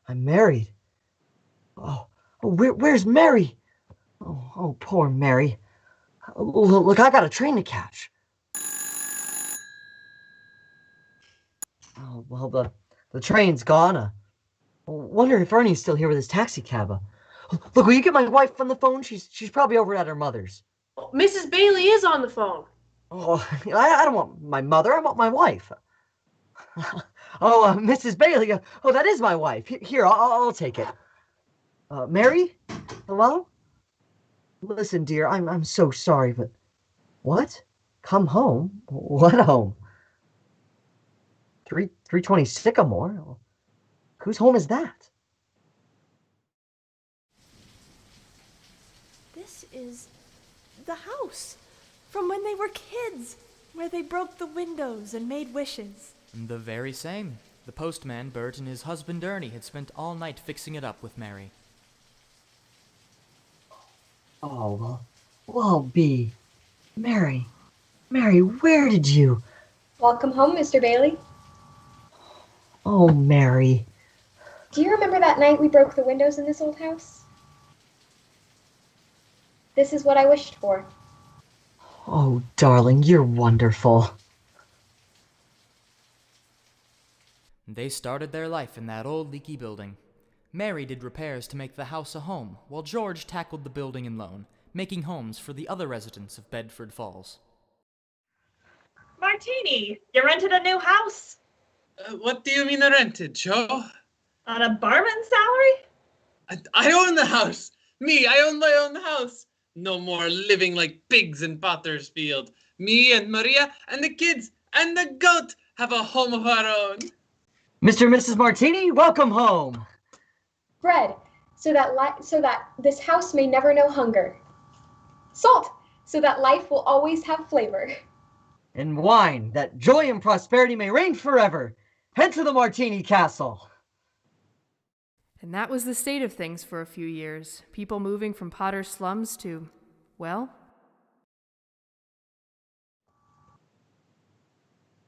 S9: I'm married. Oh, where's Mary? Oh, poor Mary. Look, I got a train to catch. Oh, well, the train's gone. I wonder if Ernie's still here with his taxi cab. Look, will you get my wife on the phone? She's probably over at her mother's.
S3: Mrs. Bailey is on the phone.
S9: Oh, I don't want my mother. I want my wife. Oh, Mrs. Bailey. Oh, that is my wife. Here, I'll take it. Mary? Hello? Listen, dear, I'm so sorry, but... What? Come home? What home? 320 Sycamore? Whose home is that?
S5: This is the house from when they were kids, where they broke the windows and made wishes.
S8: The very same. The postman, Bert, and his husband, Ernie, had spent all night fixing it up with Mary.
S9: Oh, well, B. Mary, where did you...
S2: Welcome home, Mr. Bailey.
S9: Oh, Mary.
S2: Do you remember that night we broke the windows in this old house? This is what I wished for.
S9: Oh, darling, you're wonderful.
S8: They started their life in that old leaky building. Mary did repairs to make the house a home, while George tackled the building and loan, making homes for the other residents of Bedford Falls.
S10: Martini, you rented a new house?
S1: What do you mean I rented, Joe?
S10: On a barman salary?
S1: I own the house. Me, I own my own house. No more living like pigs in Potter's Field. Me and Maria and the kids and the goat have a home of our own.
S9: Mr. and Mrs. Martini, welcome home.
S2: Bread, so that this house may never know hunger. Salt, so that life will always have flavor.
S9: And wine, that joy and prosperity may reign forever. Head to the Martini Castle.
S7: And that was the state of things for a few years. People moving from Potter's slums to, well...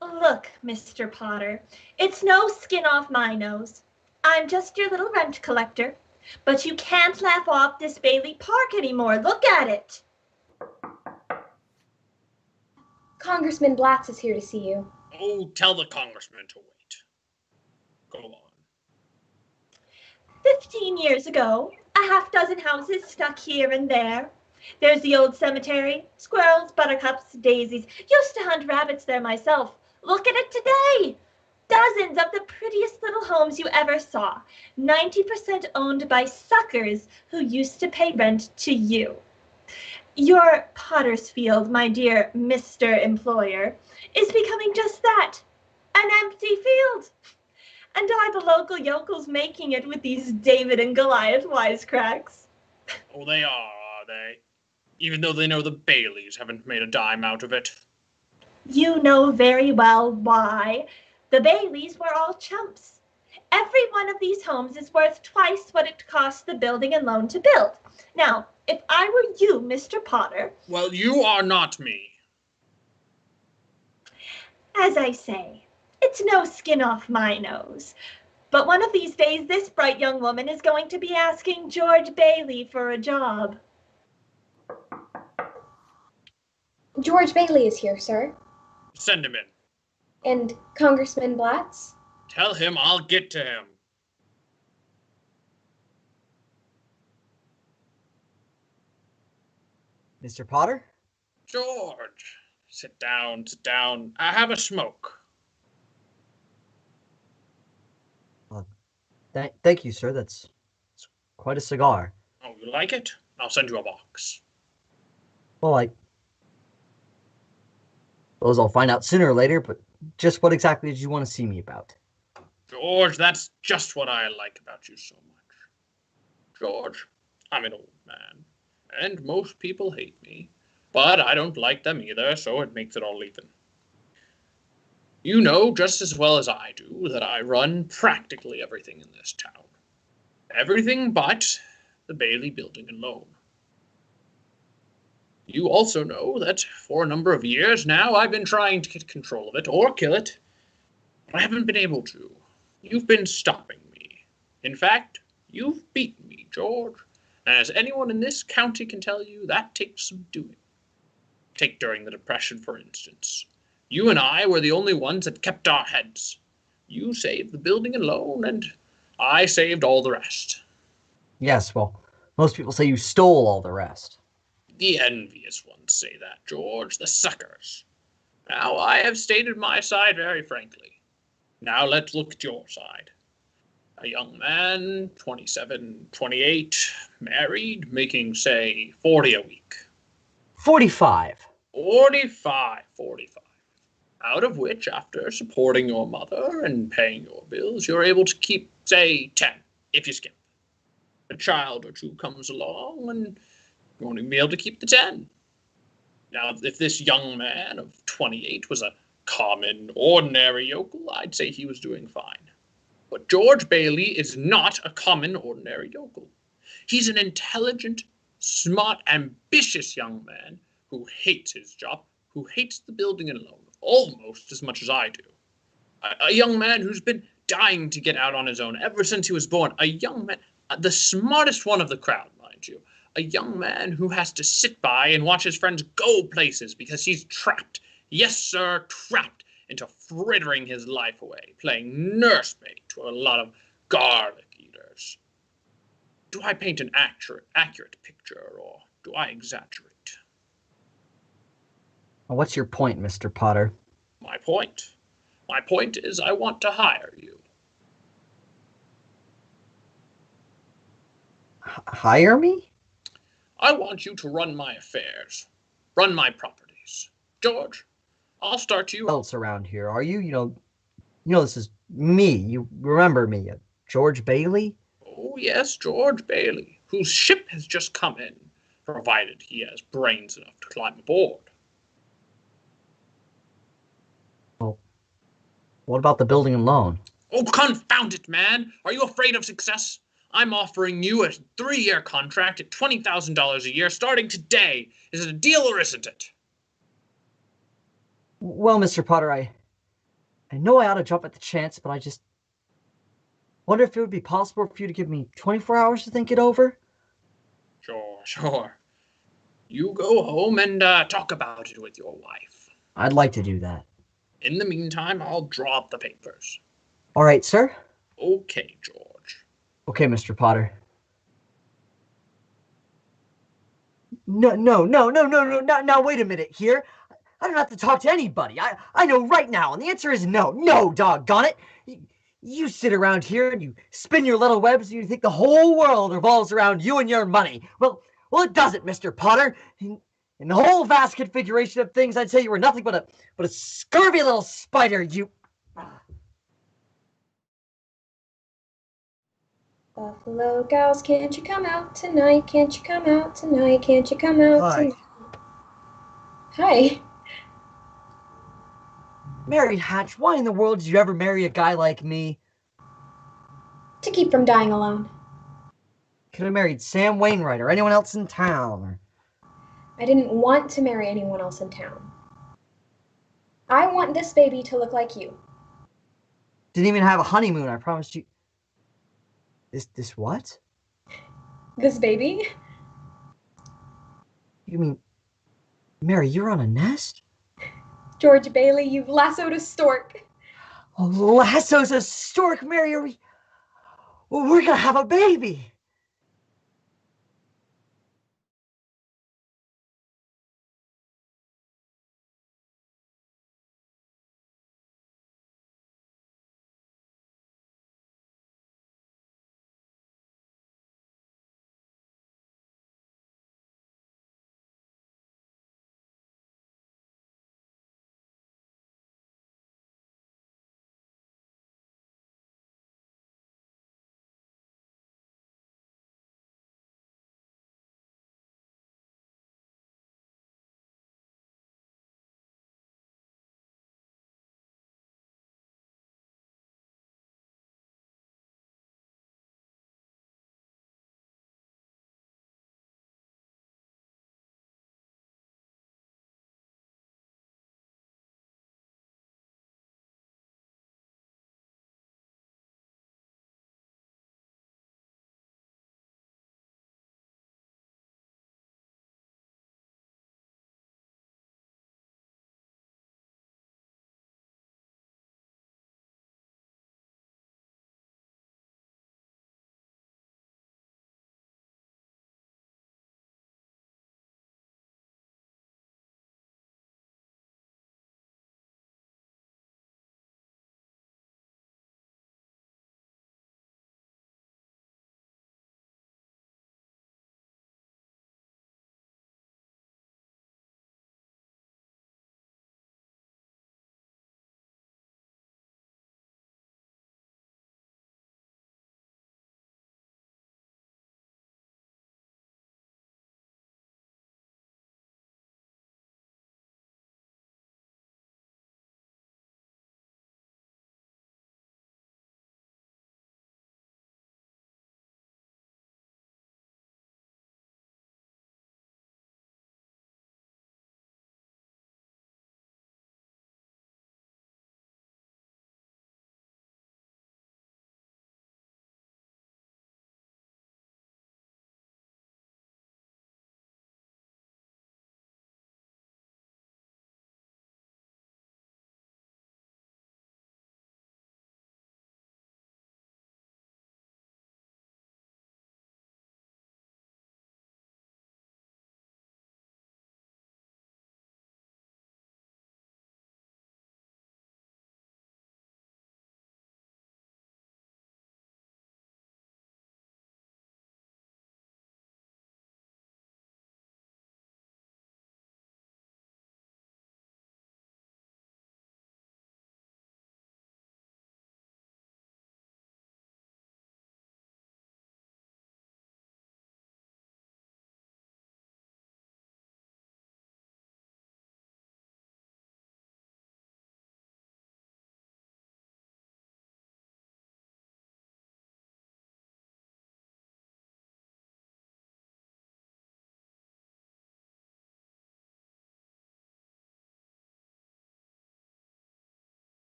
S10: Look, Mr. Potter, it's no skin off my nose. I'm just your little rent collector. But you can't laugh off this Bailey Park anymore. Look at it.
S2: Congressman Blatz is here to see you.
S1: Oh, tell the congressman to wait. Go on.
S10: 15 years ago, a half-dozen houses stuck here and there. There's the old cemetery, squirrels, buttercups, daisies. Used to hunt rabbits there myself. Look at it today. Dozens of the prettiest little homes you ever saw. 90% owned by suckers who used to pay rent to you. Your Pottersfield, my dear Mr. Employer, is becoming just that, an empty field. And I, the local yokels, making it with these David and Goliath wisecracks.
S1: Oh, they are they? Even though they know the Baileys haven't made a dime out of it.
S10: You know very well why. The Baileys were all chumps. Every one of these homes is worth twice what it cost the building and loan to build. Now, if I were you, Mr. Potter...
S1: Well, you are not me.
S10: As I say, it's no skin off my nose. But one of these days, this bright young woman is going to be asking George Bailey for a job.
S2: George Bailey is here, sir.
S1: Send him in.
S2: And Congressman Blatz?
S1: Tell him I'll get to him.
S9: Mr. Potter?
S1: George, sit down, sit down. I have a smoke.
S9: Thank you, sir. That's quite a cigar.
S1: Oh, you like it? I'll send you a box.
S9: Well, suppose I'll find out sooner or later, but just what exactly did you want to see me about?
S1: George, that's just what I like about you so much. George, I'm an old man, and most people hate me, but I don't like them either, so it makes it all even. You know just as well as I do that I run practically everything in this town. Everything but the Bailey building and loan. You also know that for a number of years now I've been trying to get control of it or kill it, but I haven't been able to. You've been stopping me. In fact, you've beaten me, George. And as anyone in this county can tell you, that takes some doing. Take during the Depression, for instance. You and I were the only ones that kept our heads. You saved the building and loan, and I saved all the rest.
S9: Yes, well, most people say you stole all the rest.
S1: The envious ones say that, George, the suckers. Now, I have stated my side very frankly. Now let's look at your side. A young man, 27, 28, married, making, say, 40 a week.
S9: 45.
S1: 45. Out of which, after supporting your mother and paying your bills, you're able to keep, say, 10, if you skip. A child or two comes along, and you won't even be able to keep the 10. Now, if this young man of 28 was a common, ordinary yokel, I'd say he was doing fine. But George Bailey is not a common, ordinary yokel. He's an intelligent, smart, ambitious young man who hates his job, who hates the building and loan almost as much as I do. A young man who's been dying to get out on his own ever since he was born. A young man, the smartest one of the crowd, mind you. A young man who has to sit by and watch his friends go places because he's trapped. Yes, sir, trapped into frittering his life away, playing nursemaid to a lot of garlic eaters. Do I paint an accurate picture, or do I exaggerate?
S9: What's your point, Mr. Potter?
S1: My point? My point is I want to hire you.
S9: Hire me?
S1: I want you to run my affairs, run my properties. George, I'll start you.
S9: Who else around here? Are you? You know this is me. You remember me, George Bailey?
S1: Oh, yes, George Bailey, whose ship has just come in, provided he has brains enough to climb aboard.
S9: Well, what about the building and loan?
S1: Oh, confound it, man! Are you afraid of success? I'm offering you a 3-year contract at $20,000 a year starting today. Is it a deal or isn't it?
S9: Well, Mr. Potter, I know I ought to jump at the chance, but I just wonder if it would be possible for you to give me 24 hours to think it over?
S1: Sure. You go home and talk about it with your wife.
S9: I'd like to do that.
S1: In the meantime, I'll draw up the papers.
S9: All right, sir?
S1: Okay, George.
S9: Okay, Mr. Potter. No, wait a minute here. I don't have to talk to anybody. I know right now, and the answer is no. No, doggone it. You sit around here and you spin your little webs and you think the whole world revolves around you and your money. Well, it doesn't, Mr. Potter. In the whole vast configuration of things, I'd say you were nothing but a scurvy little spider, you...
S2: Buffalo gals, can't you come out tonight? Can't you come out tonight? Can't you come out tonight? Hi.
S9: Mary Hatch, why in the world did you ever marry a guy like me?
S2: To keep from dying alone.
S9: Could have married Sam Wainwright or anyone else in town.
S2: I didn't want to marry anyone else in town. I want this baby to look like you.
S9: Didn't even have a honeymoon, I promised you. This what?
S2: This baby?
S9: You mean, Mary, you're on a nest?
S2: George Bailey, you've lassoed a stork.
S9: Oh, lasso's a stork, Mary. We're gonna have a baby.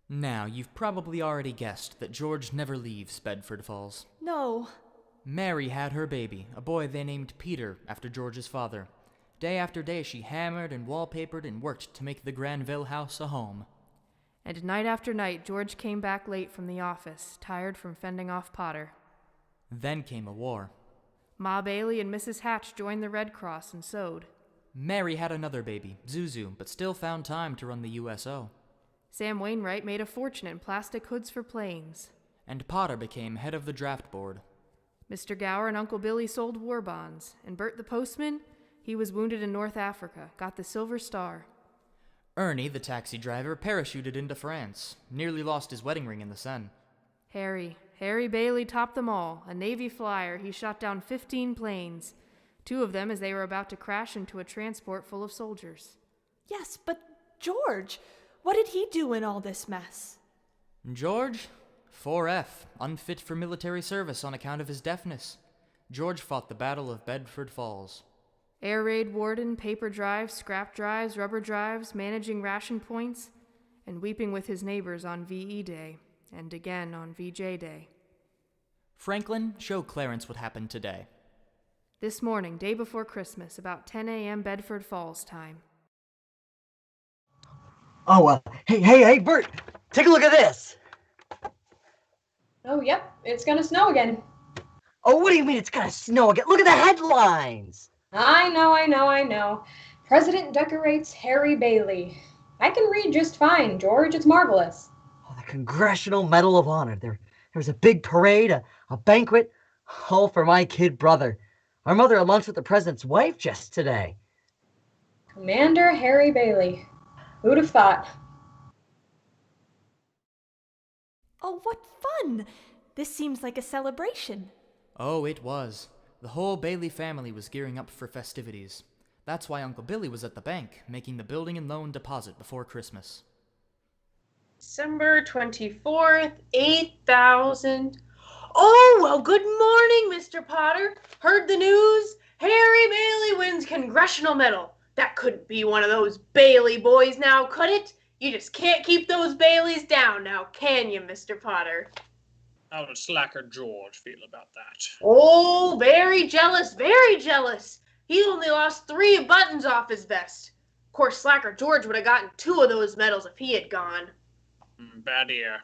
S8: Now, you've probably already guessed that George never leaves Bedford Falls.
S5: No.
S8: Mary had her baby, a boy they named Peter after George's father. Day after day she hammered and wallpapered and worked to make the Granville house a home.
S7: And night after night, George came back late from the office, tired from fending off Potter.
S8: Then came a war.
S7: Ma Bailey and Mrs. Hatch joined the Red Cross and sewed.
S8: Mary had another baby, Zuzu, but still found time to run the USO.
S7: Sam Wainwright made a fortune in plastic hoods for planes.
S8: And Potter became head of the draft board.
S7: Mr. Gower and Uncle Billy sold war bonds, and Bert the postman, he was wounded in North Africa, got the Silver Star.
S8: Ernie, the taxi driver, parachuted into France, nearly lost his wedding ring in the Seine.
S7: Harry Bailey topped them all. A Navy flyer, he shot down 15 planes, 2 of them as they were about to crash into a transport full of soldiers.
S5: Yes, but George, what did he do in all this mess?
S8: George? 4F, unfit for military service on account of his deafness. George fought the Battle of Bedford Falls.
S7: Air raid warden, paper drives, scrap drives, rubber drives, managing ration points, and weeping with his neighbors on VE Day, and again on VJ Day.
S8: Franklin, show Clarence what happened today.
S7: This morning, day before Christmas, about 10 a.m. Bedford Falls time.
S9: Oh, hey, Bert, take a look at this.
S2: Oh, yep, it's gonna snow again.
S9: Oh, what do you mean it's gonna snow again? Look at the headlines.
S2: I know. President decorates Harry Bailey. I can read just fine, George. It's marvelous.
S9: Oh, the Congressional Medal of Honor. There was a big parade, a banquet, all for my kid brother. Our mother had lunch with the president's wife just today.
S2: Commander Harry Bailey. Who'd have thought?
S5: Oh, what fun! This seems like a celebration.
S8: Oh, it was. The whole Bailey family was gearing up for festivities. That's why Uncle Billy was at the bank, making the building and loan deposit before Christmas.
S3: December 24th, 8,000. Oh, well, good morning, Mr. Potter. Heard the news? Harry Bailey wins Congressional Medal. That couldn't be one of those Bailey boys now, could it? You just can't keep those Baileys down now, can you, Mr. Potter?
S1: How does Slacker George feel about that?
S3: Oh, very jealous, very jealous. He only lost 3 buttons off his vest. Of course, Slacker George would have gotten 2 of those medals if he had gone.
S1: Bad ear.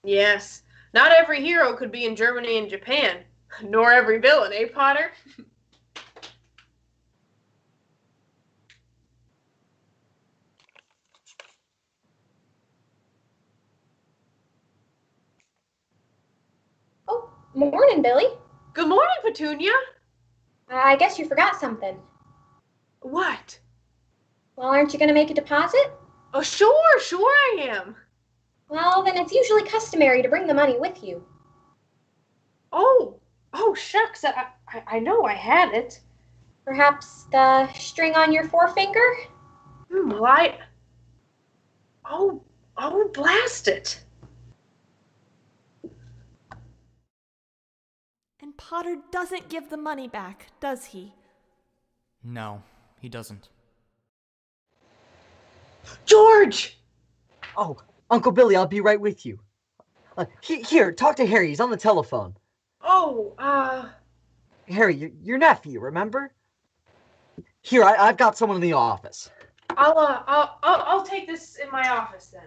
S3: Yes, not every hero could be in Germany and Japan. Nor every villain, eh, Potter?
S2: Oh, morning, Billy.
S3: Good morning, Petunia.
S2: I guess you forgot something.
S3: What?
S2: Well, aren't you going to make a deposit?
S3: Oh, sure I am.
S2: Well, then it's usually customary to bring the money with you.
S3: Oh, shucks. I know I had it.
S2: Perhaps the string on your forefinger?
S3: Why? Oh, blast it.
S5: And Potter doesn't give the money back, does he?
S8: No, he doesn't.
S3: George!
S9: Oh, Uncle Billy, I'll be right with you. Here, talk to Harry. He's on the telephone.
S3: Oh,
S9: Harry, your nephew, remember? Here, I've got someone in the office.
S3: I'll take this in my office then.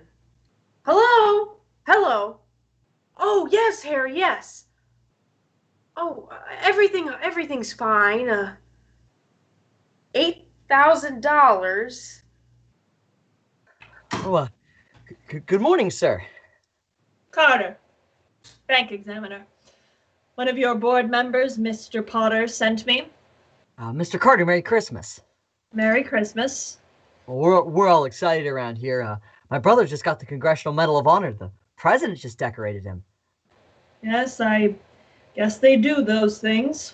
S3: Hello? Oh, yes, Harry, yes. Oh, everything's fine. $8,000.
S9: Oh, good morning, sir.
S10: Carter, bank examiner. One of your board members, Mr. Potter, sent me.
S9: Mr. Carter, Merry Christmas.
S10: Merry Christmas.
S9: Well, we're all excited around here. My brother just got the Congressional Medal of Honor. The president just decorated him.
S10: Yes, I guess they do those things.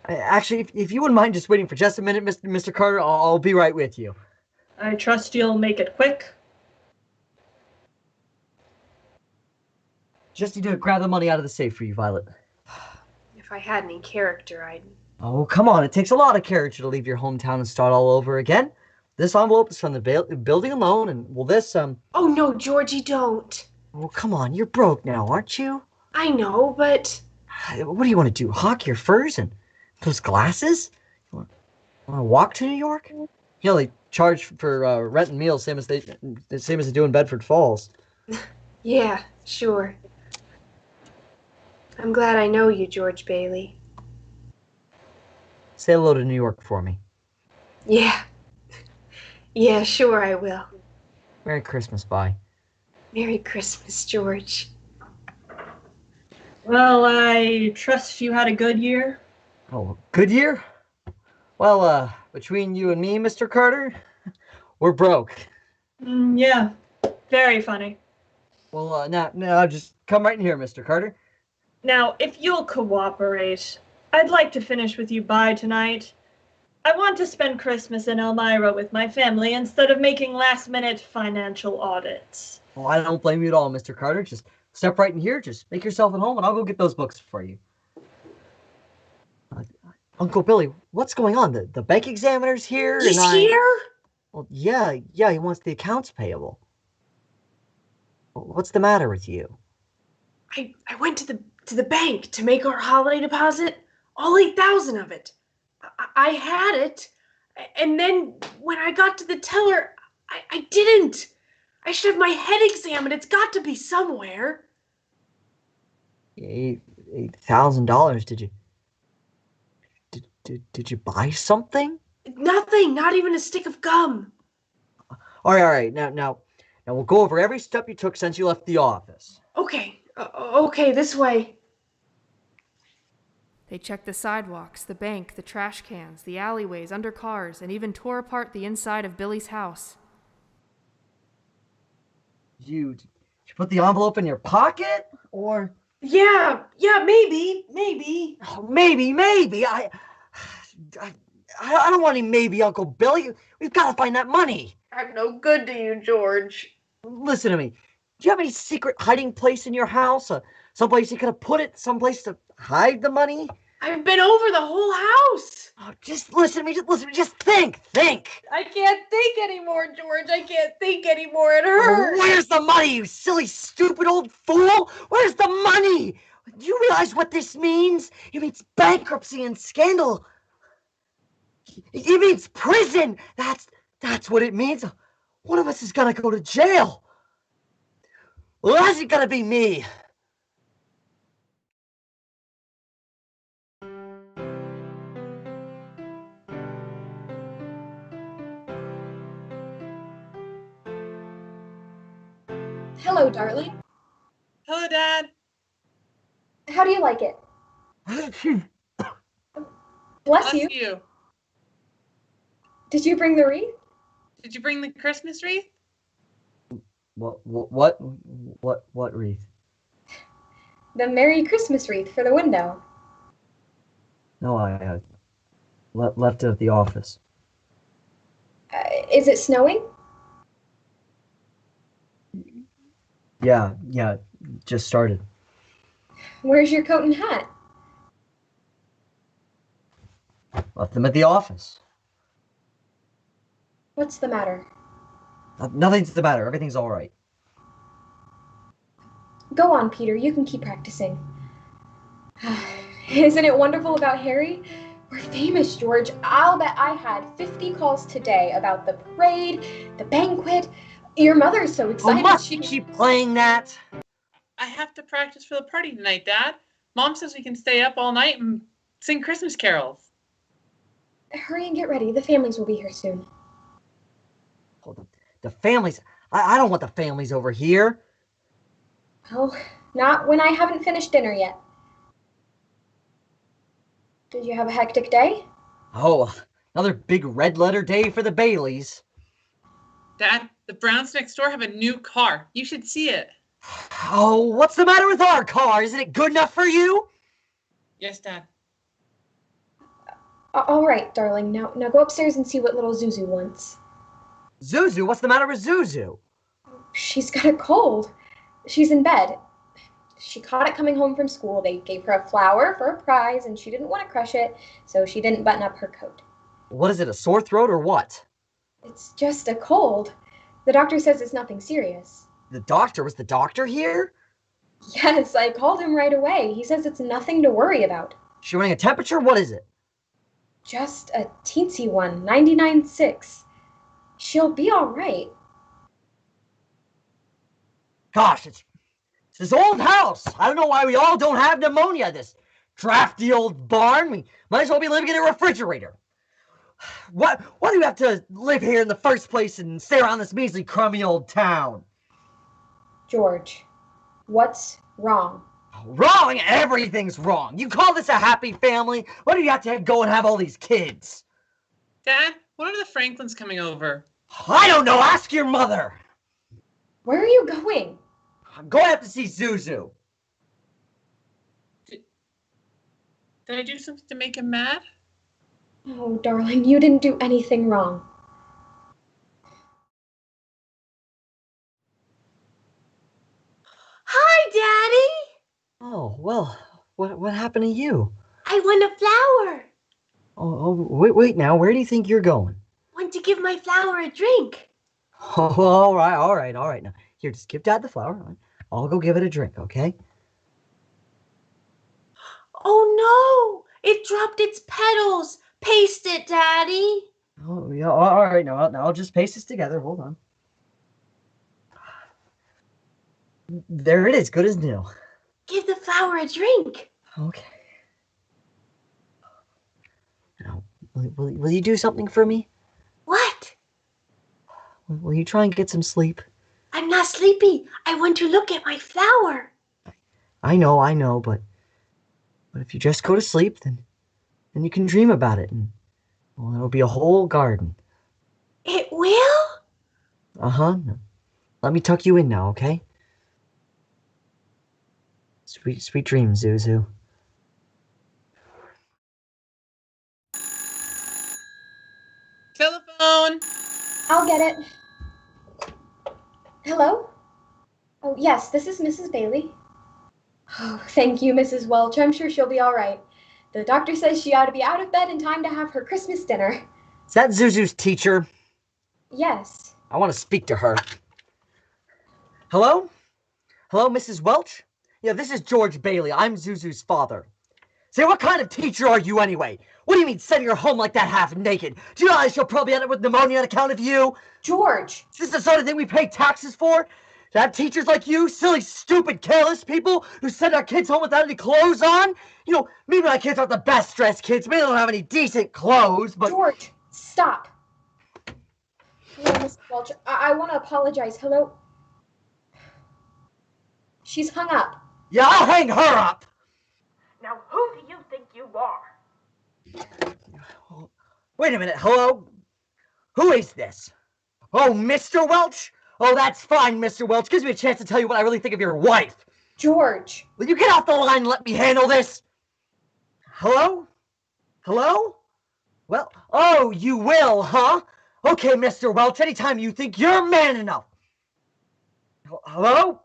S9: Actually, if you wouldn't mind just waiting for just a minute, Mr. Carter, I'll be right with you.
S10: I trust you'll make it quick.
S9: Just need to grab the money out of the safe for you, Violet.
S3: If I had any character, I'd...
S9: Oh, come on. It takes a lot of character to leave your hometown and start all over again. This envelope is from the building alone, and well, this
S3: Oh no, Georgie, don't.
S9: Well, come on, you're broke now, aren't you?
S3: I know, but
S9: What do you want to do? Hawk your furs and those glasses? You want to walk to New York? You know they charge for rent and meals, same as they do in Bedford Falls.
S3: yeah, sure. I'm glad I know you, George Bailey.
S9: Say hello to New York for me.
S3: Yeah. Yeah, sure I will.
S9: Merry Christmas, bye.
S3: Merry Christmas, George.
S10: Well, I trust you had a good year.
S9: Oh, good year? Well, between you and me, Mr. Carter, we're broke.
S10: Yeah, very funny.
S9: Well, now, just come right in here, Mr. Carter.
S10: Now, if you'll cooperate, I'd like to finish with you by tonight. I want to spend Christmas in Elmira with my family instead of making last-minute financial audits.
S9: Well, I don't blame you at all, Mr. Carter. Just step right in here, just make yourself at home, and I'll go get those books for you. Uncle Billy, what's going on? The bank examiner's here?
S3: He's here?
S9: Well, yeah, he wants the accounts payable. What's the matter with you?
S3: I went to the bank to make our holiday deposit, all 8,000 of it. I had it, and then when I got to the teller, I didn't. I should have my head examined. It's got to be somewhere.
S9: $8,000? Did you buy something?
S3: Nothing. Not even a stick of gum.
S9: All right. Now we'll go over every step you took since you left the office.
S3: Okay. Okay, this way.
S7: They checked the sidewalks, the bank, the trash cans, the alleyways, under cars, and even tore apart the inside of Billy's house.
S9: Did you put the envelope in your pocket, or?
S3: Yeah, maybe.
S9: Oh, maybe. I don't want any maybe, Uncle Billy. We've got to find that money.
S3: I'm no good to you, George.
S9: Listen to me. Do you have any secret hiding place in your house? Someplace you could have put it? Someplace to hide the money?
S3: I've been over the whole house.
S9: Oh, just listen to me. Just think.
S3: I can't think anymore, George. I can't think anymore. It hurts.
S9: Where's the money, you silly, stupid old fool? Where's the money? Do you realize what this means? It means bankruptcy and scandal. It means prison. That's what it means. One of us is gonna go to jail. Well, that's gonna be me.
S2: Hello, darling.
S4: Hello, Dad.
S2: How do you like it? Bless you.
S4: you.
S2: Did you bring the wreath?
S4: Did you bring the Christmas wreath?
S9: What wreath?
S2: The Merry Christmas wreath for the window.
S9: No, I left it at the office.
S2: Is it snowing?
S9: Yeah, just started.
S2: Where's your coat and hat?
S9: Left them at the office.
S2: What's the matter?
S9: Nothing's the matter. Everything's all right.
S2: Go on, Peter. You can keep practicing. Isn't it wonderful about Harry? We're famous, George. I'll bet I had 50 calls today about the parade, the banquet. Your mother's so excited.
S9: Must she keep playing that?
S4: I have to practice for the party tonight, Dad. Mom says we can stay up all night and sing Christmas carols.
S2: Hurry and get ready. The families will be here soon.
S9: Oh, the families. I don't want the families over here.
S2: Well, not when I haven't finished dinner yet. Did you have a hectic day?
S9: Oh, another big red letter day for the Baileys.
S4: Dad, the Browns next door have a new car. You should see it.
S9: Oh, what's the matter with our car? Isn't it good enough for you?
S4: Yes, Dad.
S2: All right, darling. Now go upstairs and see what little Zuzu wants.
S9: Zuzu? What's the matter with Zuzu?
S2: She's got a cold. She's in bed. She caught it coming home from school. They gave her a flower for a prize, and she didn't want to crush it, so she didn't button up her coat.
S9: What is it, a sore throat or what?
S2: It's just a cold. The doctor says it's nothing serious.
S9: The doctor? Was the doctor here?
S2: Yes, I called him right away. He says it's nothing to worry about.
S9: Is she running a temperature? What is it?
S2: Just a teensy one, 99.6. She'll be all right.
S9: Gosh, it's this old house. I don't know why we all don't have pneumonia. This drafty old barn. We might as well be living in a refrigerator. Why do you have to live here in the first place and stay around this measly, crummy old town?
S2: George, what's wrong?
S9: Wrong? Everything's wrong. You call this a happy family? Why do you have to go and have all these kids?
S4: Dad, when are the Franklins coming over?
S9: I don't know. Ask your mother.
S2: Where are you going?
S9: I'm going up to see Zuzu.
S4: Did I do something to make him mad?
S2: Oh, darling, you didn't do anything wrong.
S6: Hi, Daddy!
S9: Oh, well, what happened to you?
S6: I won a flower.
S9: Oh, wait now. Where do you think you're going?
S6: Want to give my flower a drink.
S9: Oh, all right. Now, here, just give Dad the flower. I'll go give it a drink, okay?
S6: Oh, no! It dropped its petals. Paste it, Daddy.
S9: Oh, yeah, all right. Now I'll just paste this together. Hold on. There it is, good as new.
S6: Give the flower a drink.
S9: Okay. Now, will you do something for me?
S6: What?
S9: Will you try and get some sleep?
S6: I'm not sleepy. I want to look at my flower.
S9: I know, but if you just go to sleep, then you can dream about it, and well, it'll be a whole garden.
S6: It will?
S9: Uh-huh. Let me tuck you in now, okay? Sweet dreams, Zuzu.
S4: Telephone!
S2: I'll get it. Hello? Oh, yes, this is Mrs. Bailey. Oh, thank you, Mrs. Welch. I'm sure she'll be all right. The doctor says she ought to be out of bed in time to have her Christmas dinner.
S9: Is that Zuzu's teacher?
S2: Yes.
S9: I want to speak to her. Hello? Hello, Mrs. Welch? Yeah, this is George Bailey. I'm Zuzu's father. Say, what kind of teacher are you anyway? What do you mean sending her home like that half naked? Do you realize she'll probably end up with pneumonia on account of you?
S2: George!
S9: Is this the sort of thing we pay taxes for? To have teachers like you, silly, stupid, careless people who send our kids home without any clothes on? You know, maybe my kids aren't the best dressed kids. Maybe they don't have any decent clothes, but...
S2: George, stop. Hello, Mrs. Welch. I want to apologize. Hello? She's hung up.
S9: Yeah, I'll hang her up!
S10: Now, who do you think you are?
S9: Wait a minute, hello? Who is this? Oh, Mr. Welch? Oh, that's fine, Mr. Welch. Gives me a chance to tell you what I really think of your wife.
S2: George.
S9: Will you get off the line and let me handle this? Hello? Hello? Well, oh, you will, huh? Okay, Mr. Welch, anytime you think you're man enough. Hello?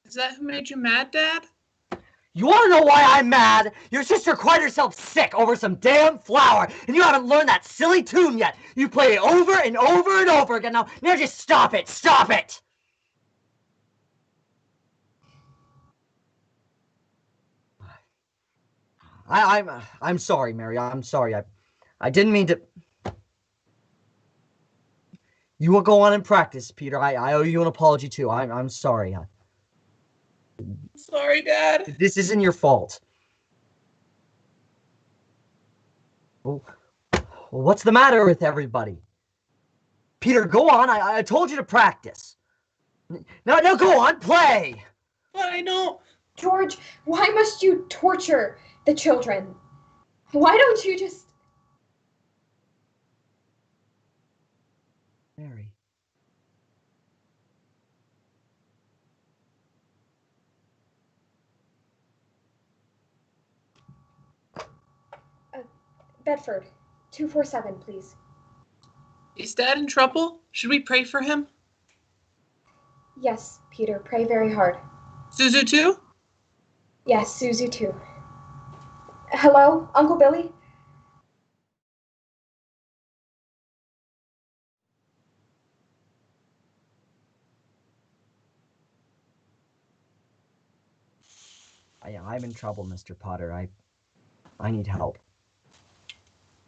S4: Is that who made you mad, Dad?
S9: You want to know why I'm mad? Your sister cried herself sick over some damn flower, and you haven't learned that silly tune yet. You play it over and over and over again. Now just stop it. Stop it. I'm sorry, Mary. I'm sorry. I didn't mean to. You will go on and practice, Peter. I owe you an apology too. I'm sorry.
S4: Sorry, Dad.
S9: This isn't your fault. Well, what's the matter with everybody? Peter, go on. I told you to practice. Now go on, play.
S4: But I don't.
S2: George, why must you torture the children? Why don't you just...
S9: Mary.
S2: Bedford, 247, please.
S4: Is Dad in trouble? Should we pray for him?
S2: Yes, Peter, pray very hard.
S4: Zuzu too?
S2: Yes, Zuzu too. Hello, Uncle Billy?
S9: I'm in trouble, Mr. Potter. I need help.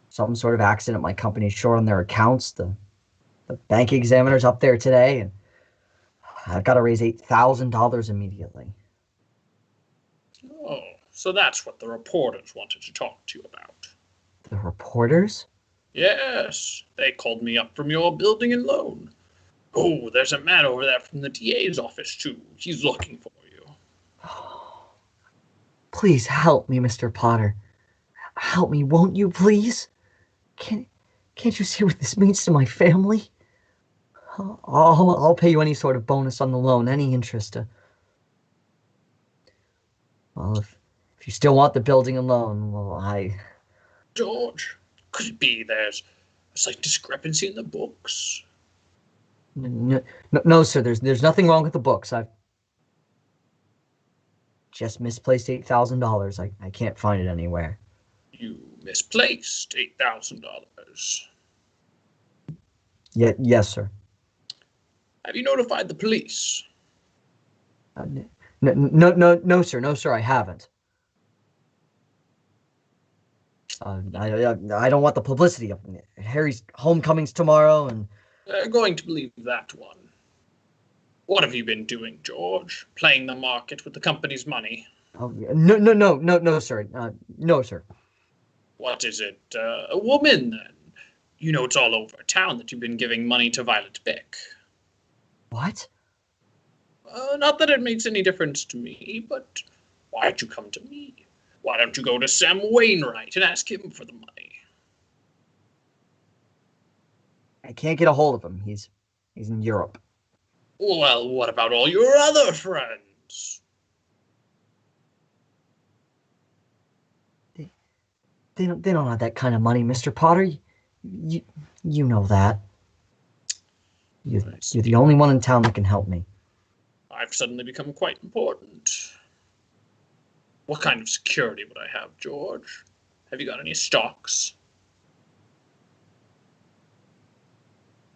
S9: Some sort of accident. My company's short on their accounts. The bank examiner's up there today, and I've got to raise $8,000 immediately.
S1: Oh, so that's what the reporters wanted to talk to you about.
S9: The reporters?
S1: Yes, they called me up from your building and loan. Oh, there's a man over there from the DA's office, too. He's looking for you.
S9: Please help me, Mr. Potter. Help me, won't you, please? Can't you see what this means to my family? I'll pay you any sort of bonus on the loan, any interest. Well, if you still want the building and loan, well,
S1: George, could it be there's a slight discrepancy in the books?
S9: No, sir. There's nothing wrong with the books. I've just misplaced $8,000. I can't find it anywhere.
S1: You misplaced $8,000.
S9: Yes, sir.
S1: Have you notified the police?
S9: No, sir. No, sir. I haven't. I don't want the publicity. Harry's homecoming's tomorrow, and
S1: They're going to believe that one. What have you been doing, George? Playing the market with the company's money?
S9: Oh, no, sir. No, sir.
S1: What is it? A woman, then? You know it's all over town that you've been giving money to Violet Bick.
S9: What?
S1: Not that it makes any difference to me, but why'd you come to me? Why don't you go to Sam Wainwright and ask him for the money?
S9: I can't get a hold of him. He's in Europe.
S1: Well, what about all your other friends?
S9: They don't have that kind of money, Mr. Potter. You know that. You're the only one in town that can help me.
S1: I've suddenly become quite important. What kind of security would I have, George? Have you got any stocks?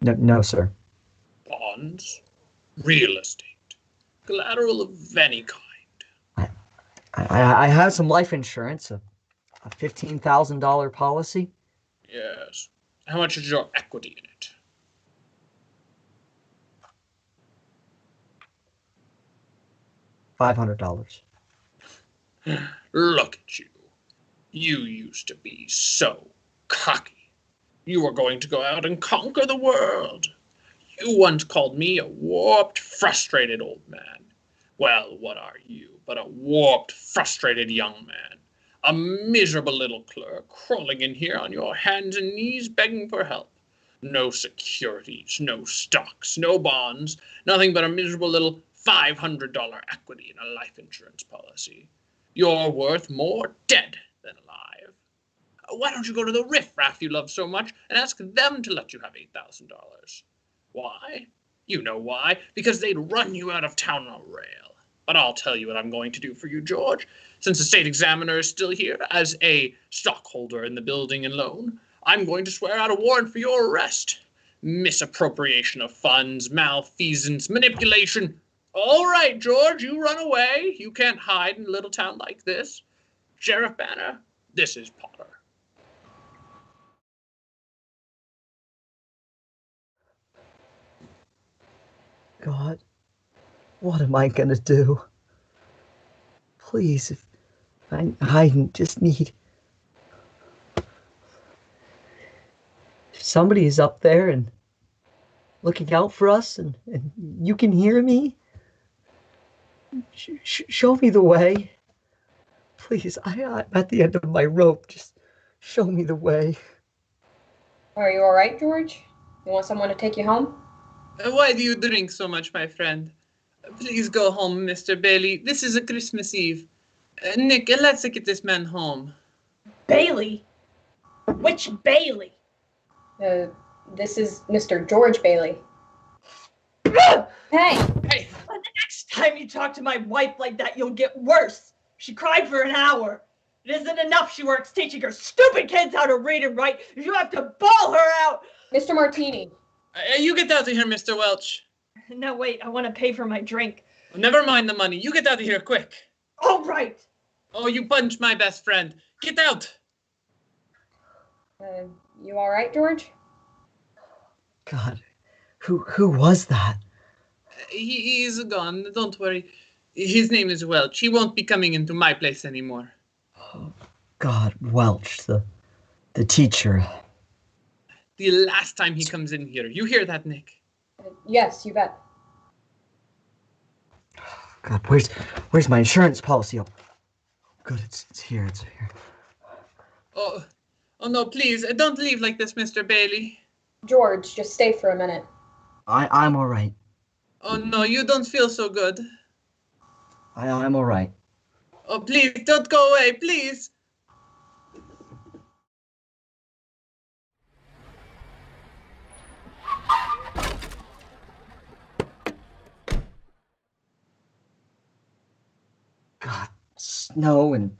S9: No, sir.
S1: Bonds? Real estate? Collateral of any kind?
S9: I have some life insurance, a $15,000 policy.
S1: Yes. How much is your equity in it?
S9: $500.
S1: Look at you. You used to be so cocky. You were going to go out and conquer the world. You once called me a warped, frustrated old man. Well, what are you but a warped, frustrated young man? A miserable little clerk crawling in here on your hands and knees begging for help. No securities, no stocks, no bonds, nothing but a miserable little $500 equity in a life insurance policy. You're worth more dead than alive. Why don't you go to the riffraff you love so much and ask them to let you have $8,000? Why? You know why. Because they'd run you out of town on a rail. But I'll tell you what I'm going to do for you, George. Since the state examiner is still here as a stockholder in the building and loan, I'm going to swear out a warrant for your arrest. Misappropriation of funds, malfeasance, manipulation. All right, George, you run away. You can't hide in a little town like this. Sheriff Banner, this is Potter.
S9: God, what am I gonna do? Please, if I just need... If somebody is up there and looking out for us and you can hear me, show me the way. Please, I'm at the end of my rope. Just show me the way.
S2: Are you all right, George? You want someone to take you home?
S4: Why do you drink so much, my friend? Please go home, Mr. Bailey. This is a Christmas Eve. Nick, let's get this man home.
S10: Bailey? Which Bailey?
S2: This is Mr. George Bailey. Hey!
S10: Hey! The next time you talk to my wife like that, you'll get worse. She cried for an hour. It isn't enough she works teaching her stupid kids how to read and write. You have to bawl her out.
S2: Mr. Martini.
S4: You get out of here, Mr. Welch.
S10: No, wait. I want to pay for my drink.
S4: Never mind the money. You get out of here quick.
S10: All right.
S4: Oh, you punched my best friend. Get out!
S2: You all right, George?
S9: God, who was that?
S4: He's gone. Don't worry. His name is Welch. He won't be coming into my place anymore.
S9: Oh, God, Welch, the teacher.
S4: The last time he comes in here. You hear that, Nick?
S2: Yes, you bet.
S9: God, where's my insurance policy? Oh, good, it's here, it's here.
S4: Oh no, please, don't leave like this, Mr. Bailey.
S2: George, just stay for a minute.
S9: I'm all right.
S4: Oh no, you don't feel so good.
S9: I'm all right.
S4: Oh, please, don't go away, please.
S9: God, snow and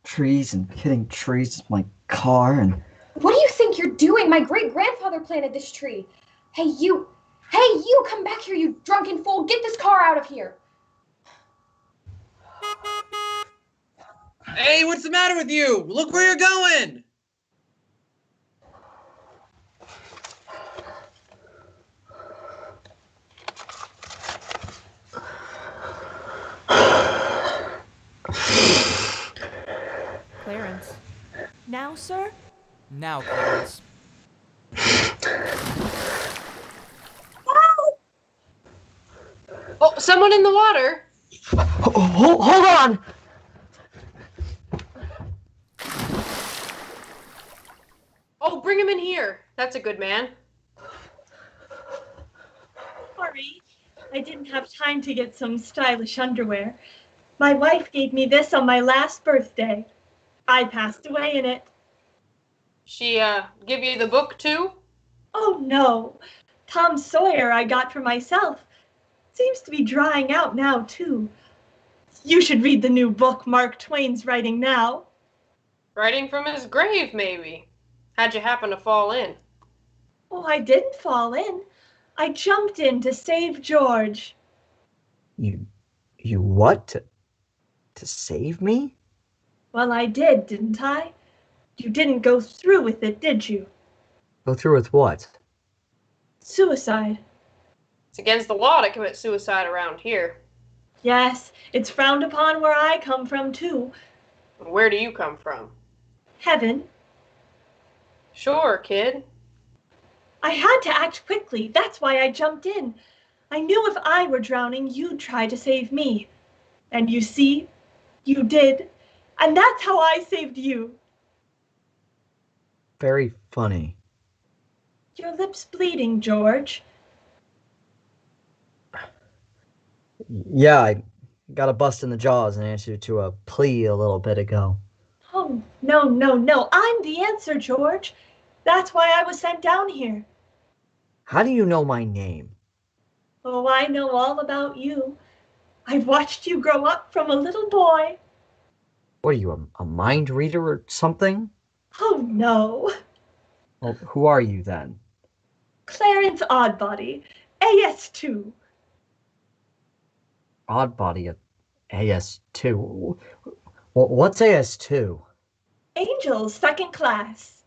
S9: trees and hitting trees with my car and...
S2: What do you think you're doing? My great-grandfather planted this tree. Hey, you, come back here, you drunken fool. Get this car out of here.
S4: Hey, what's the matter with you? Look where you're going.
S5: Clarence. Now, sir?
S8: Now, Clarence.
S3: Oh, someone in the water.
S9: Hold on!
S3: Oh, bring him in here. That's a good man.
S10: Sorry, I didn't have time to get some stylish underwear. My wife gave me this on my last birthday. I passed away in it.
S3: She, give you the book, too?
S10: Oh, no. Tom Sawyer I got for myself. Seems to be drying out now, too. You should read the new book Mark Twain's writing now.
S3: Writing from his grave, maybe. How'd you happen to fall in?
S10: Oh, I didn't fall in. I jumped in to save George.
S9: You what? To save me?
S10: Well, I did, didn't I? You didn't go through with it, did you?
S9: Go through with what?
S10: Suicide.
S3: It's against the law to commit suicide around here.
S10: Yes, it's frowned upon where I come from, too.
S3: Where do you come from?
S10: Heaven.
S3: Sure, kid.
S10: I had to act quickly. That's why I jumped in. I knew if I were drowning, you'd try to save me. And you see, you did. And that's how I saved you.
S9: Very funny.
S10: Your lip's bleeding, George.
S9: Yeah, I got a bust in the jaws in answer to a plea a little bit ago.
S10: Oh, no. I'm the answer, George. That's why I was sent down here.
S9: How do you know my name?
S10: Oh, I know all about you. I've watched you grow up from a little boy.
S9: What are you, a mind reader or something?
S10: Oh, no.
S9: Well, who are you then?
S10: Clarence Oddbody, AS2.
S9: Oddbody, AS2. What's AS2?
S10: Angels, second class.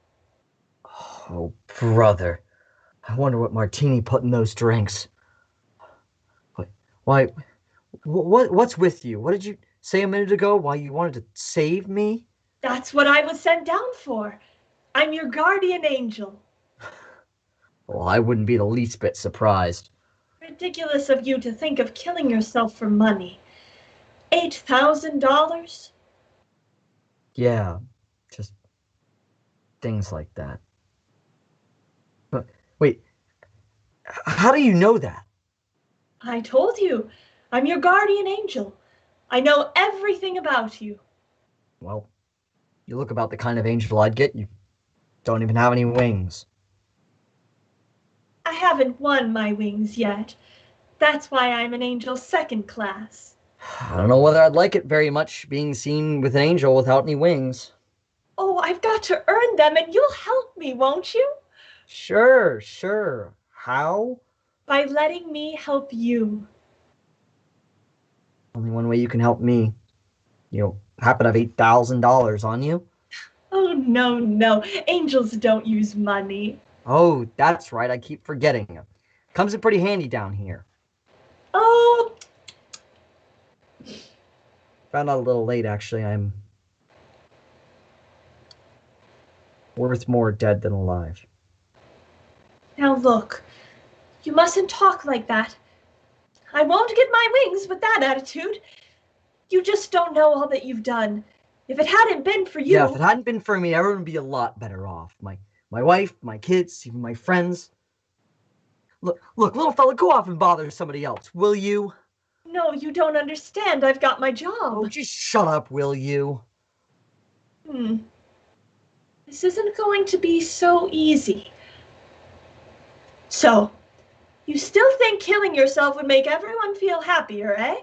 S9: Oh, brother. I wonder what Martini put in those drinks. Why, what's with you? What did you say a minute ago? Why you wanted to save me?
S10: That's what I was sent down for. I'm your guardian angel.
S9: Well, I wouldn't be the least bit surprised.
S10: Ridiculous of you to think of killing yourself for money. $8,000?
S9: Yeah, just things like that. But wait, how do you know that?
S10: I told you, I'm your guardian angel. I know everything about you.
S9: Well, you look about the kind of angel I'd get. You don't even have any wings.
S10: I haven't won my wings yet. That's why I'm an angel second class.
S9: I don't know whether I'd like it very much being seen with an angel without any wings.
S10: Oh, I've got to earn them and you'll help me, won't you?
S9: Sure. How?
S10: By letting me help you.
S9: Only one way you can help me. You happen to have $8,000 on you?
S10: Oh, no, no. Angels don't use money.
S9: Oh, that's right. I keep forgetting. Comes in pretty handy down here.
S10: Oh.
S9: Found out a little late, actually. I'm worth more dead than alive.
S10: Now look, you mustn't talk like that. I won't get my wings with that attitude. You just don't know all that you've done. If it hadn't been for you...
S9: Yeah, if it hadn't been for me, everyone would be a lot better off. My wife, my kids, even my friends. Look, little fella, go off and bother somebody else, will you?
S10: No, you don't understand. I've got my job.
S9: Oh, just shut up, will you?
S10: This isn't going to be so easy. So, you still think killing yourself would make everyone feel happier, eh?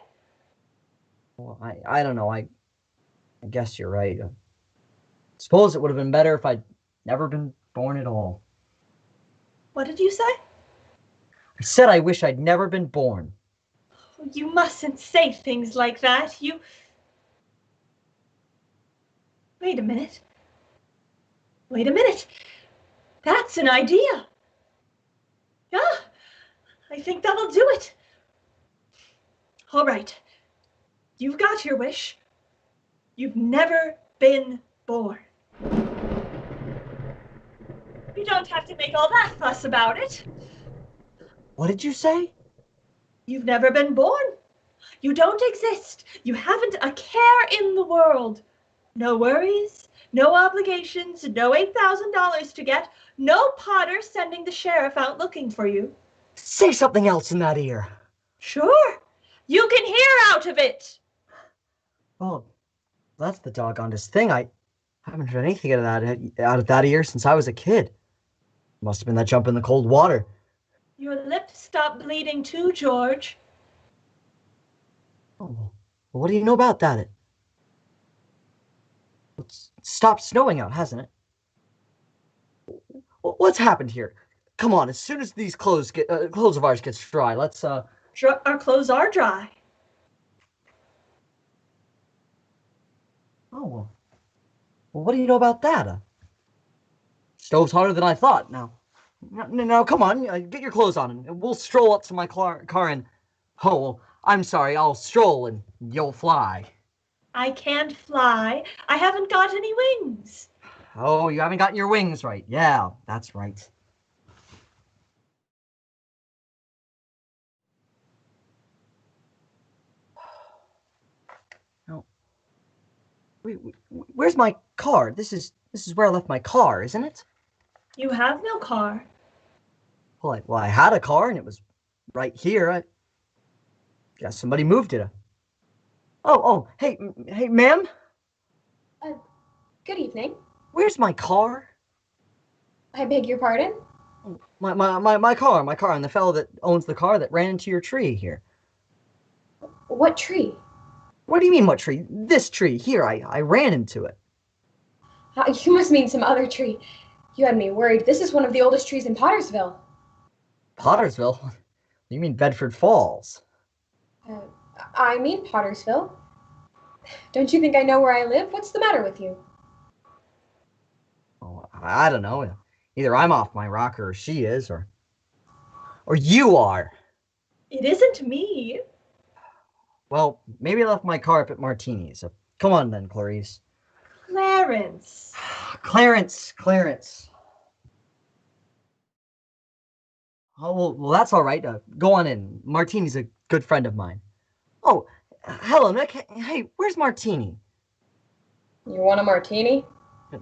S9: Well, I don't know. I guess you're right. Suppose it would have been better if I'd never been born at all.
S10: What did you say?
S9: I said I wish I'd never been born.
S10: You mustn't say things like that. Wait a minute. Wait a minute. That's an idea. Yeah, I think that'll do it. All right. You've got your wish. You've never been born. You don't have to make all that fuss about it.
S9: What did you say?
S10: You've never been born. You don't exist. You haven't a care in the world. No worries, no obligations, no $8,000 to get, no Potter sending the sheriff out looking for you.
S9: Say something else in that ear.
S10: Sure. You can hear out of it.
S9: Oh, that's the doggonedest thing. I haven't heard anything out of that ear since I was a kid. Must have been that jump in the cold water.
S10: Your lips stopped bleeding too, George.
S9: Oh, well, what do you know about that? It's stopped snowing out, hasn't it? What's happened here? Come on, as soon as these clothes of ours gets dry, let's
S10: Our clothes are dry.
S9: Oh, well, what do you know about that? Stove's harder than I thought. Now, come on, get your clothes on, and we'll stroll up to my car and... Oh, well, I'm sorry, I'll stroll and you'll fly.
S10: I can't fly. I haven't got any wings.
S9: Oh, you haven't gotten your wings right. Yeah, that's right. No. Where's my car? This is where I left my car, isn't it?
S10: You have no car.
S9: Well, I had a car and it was right here. I guess somebody moved it. Oh, hey, ma'am.
S2: Good evening.
S9: Where's my car?
S2: I beg your pardon?
S9: My car, and the fellow that owns the car that ran into your tree here.
S2: What tree?
S9: What do you mean, what tree? This tree here. I ran into it.
S2: You must mean some other tree. You had me worried. This is one of the oldest trees in Pottersville.
S9: Pottersville? You mean Bedford Falls?
S2: I mean Pottersville. Don't you think I know where I live? What's the matter with you?
S9: Oh, I don't know. Either I'm off my rocker or she is, or you are.
S10: It isn't me.
S9: Well, maybe I left my car up at Martini, so come on then, Clarice.
S10: Clarence.
S9: Clarence. Oh, well, that's all right. Go on in. Martini's a good friend of mine. Oh, Helen, hey, where's Martini?
S2: You want a martini?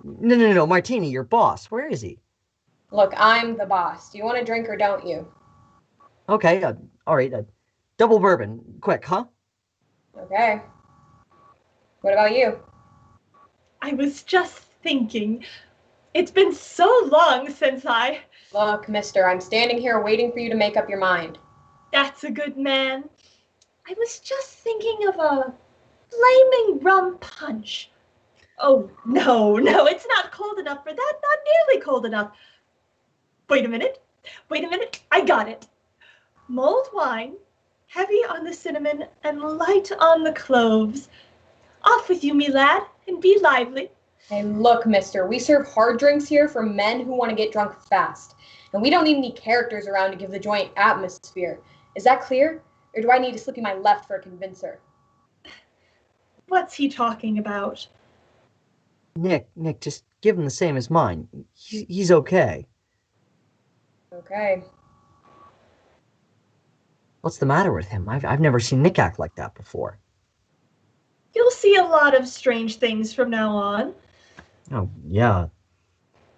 S9: No, Martini, your boss. Where is he?
S2: Look, I'm the boss. Do you want a drink or don't you?
S9: Okay, all right. Double bourbon. Quick, huh?
S2: Okay. What about you?
S10: I was just thinking. It's been so long since I...
S2: Look, mister, I'm standing here waiting for you to make up your mind.
S10: That's a good man. I was just thinking of a flaming rum punch. Oh, no, it's not cold enough for that. Not nearly cold enough. Wait a minute. I got it. Mulled wine, heavy on the cinnamon and light on the cloves. Off with you, me lad, and be lively.
S2: Hey, look, mister, we serve hard drinks here for men who want to get drunk fast. And we don't need any characters around to give the joint atmosphere. Is that clear? Or do I need to slip you my left for a convincer?
S10: What's he talking about?
S9: Nick, just give him the same as mine. He's okay.
S2: Okay.
S9: What's the matter with him? I've never seen Nick act like that before.
S10: You'll see a lot of strange things from now on.
S9: Oh, yeah.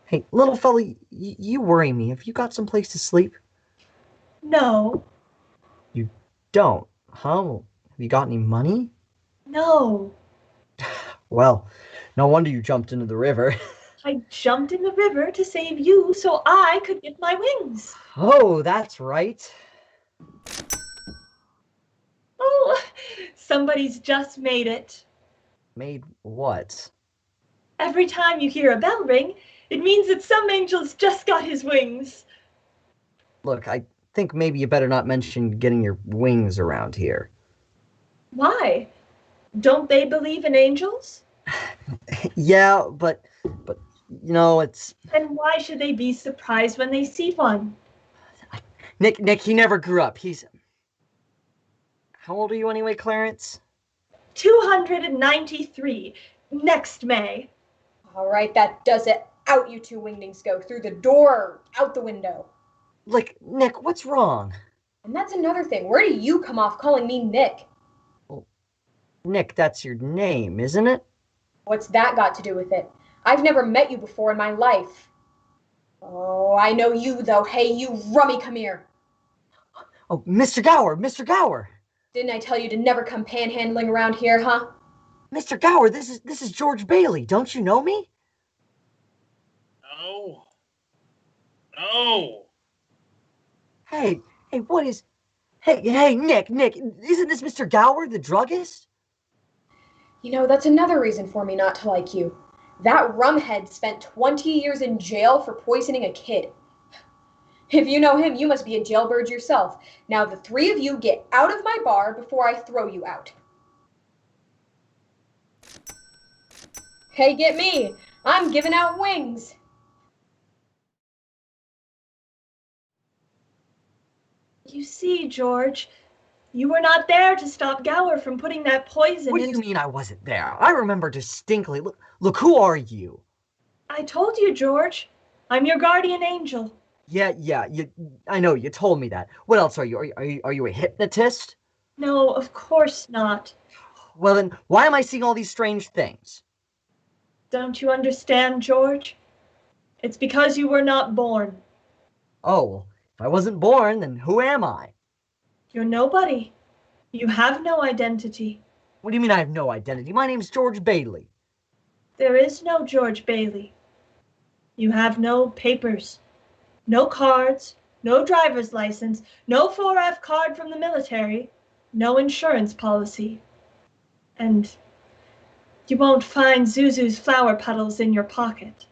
S9: Hey, little fella, you worry me. Have you got someplace to sleep?
S10: No.
S9: You don't, huh? Have you got any money?
S10: No.
S9: Well, no wonder you jumped into the river.
S10: I jumped in the river to save you so I could get my wings.
S9: Oh, that's right.
S10: Oh, somebody's just made it.
S9: Made what?
S10: Every time you hear a bell ring, it means that some angel's just got his wings.
S9: Look, I think maybe you better not mention getting your wings around here.
S10: Why? Don't they believe in angels?
S9: Yeah, but you know, it's...
S10: Then why should they be surprised when they see one?
S9: Nick, he never grew up. He's... How old are you anyway, Clarence?
S10: 293. Next May.
S2: All right, that does it. Out you two wingdings go. Through the door, out the window.
S9: Look, Nick, what's wrong?
S2: And that's another thing. Where do you come off calling me Nick?
S9: Well, Nick, that's your name, isn't it?
S2: What's that got to do with it? I've never met you before in my life. Oh, I know you, though. Hey, you rummy, come here.
S9: Oh, Mr. Gower, Mr. Gower.
S2: Didn't I tell you to never come panhandling around here, huh?
S9: Mr. Gower, this is George Bailey. Don't you know me?
S1: No. No.
S9: Hey, what is... Hey, Nick, isn't this Mr. Gower, the druggist?
S2: You know, that's another reason for me not to like you. That rumhead spent 20 years in jail for poisoning a kid. If you know him, you must be a jailbird yourself. Now the three of you get out of my bar before I throw you out. Hey, get me. I'm giving out wings.
S10: You see, George, you were not there to stop Gower from putting that poison
S9: What do you mean I wasn't there? I remember distinctly. Look, who are you?
S10: I told you, George. I'm your guardian angel.
S9: Yeah, I know, you told me that. What else are you? Are you a hypnotist?
S10: No, of course not.
S9: Well then, why am I seeing all these strange things?
S10: Don't you understand, George? It's because you were not born.
S9: Oh, well, if I wasn't born, then who am I?
S10: You're nobody. You have no identity.
S9: What do you mean I have no identity? My name's George Bailey.
S10: There is no George Bailey. You have no papers, no cards, no driver's license, no 4F card from the military, no insurance policy. And you won't find Zuzu's flower petals in your pocket.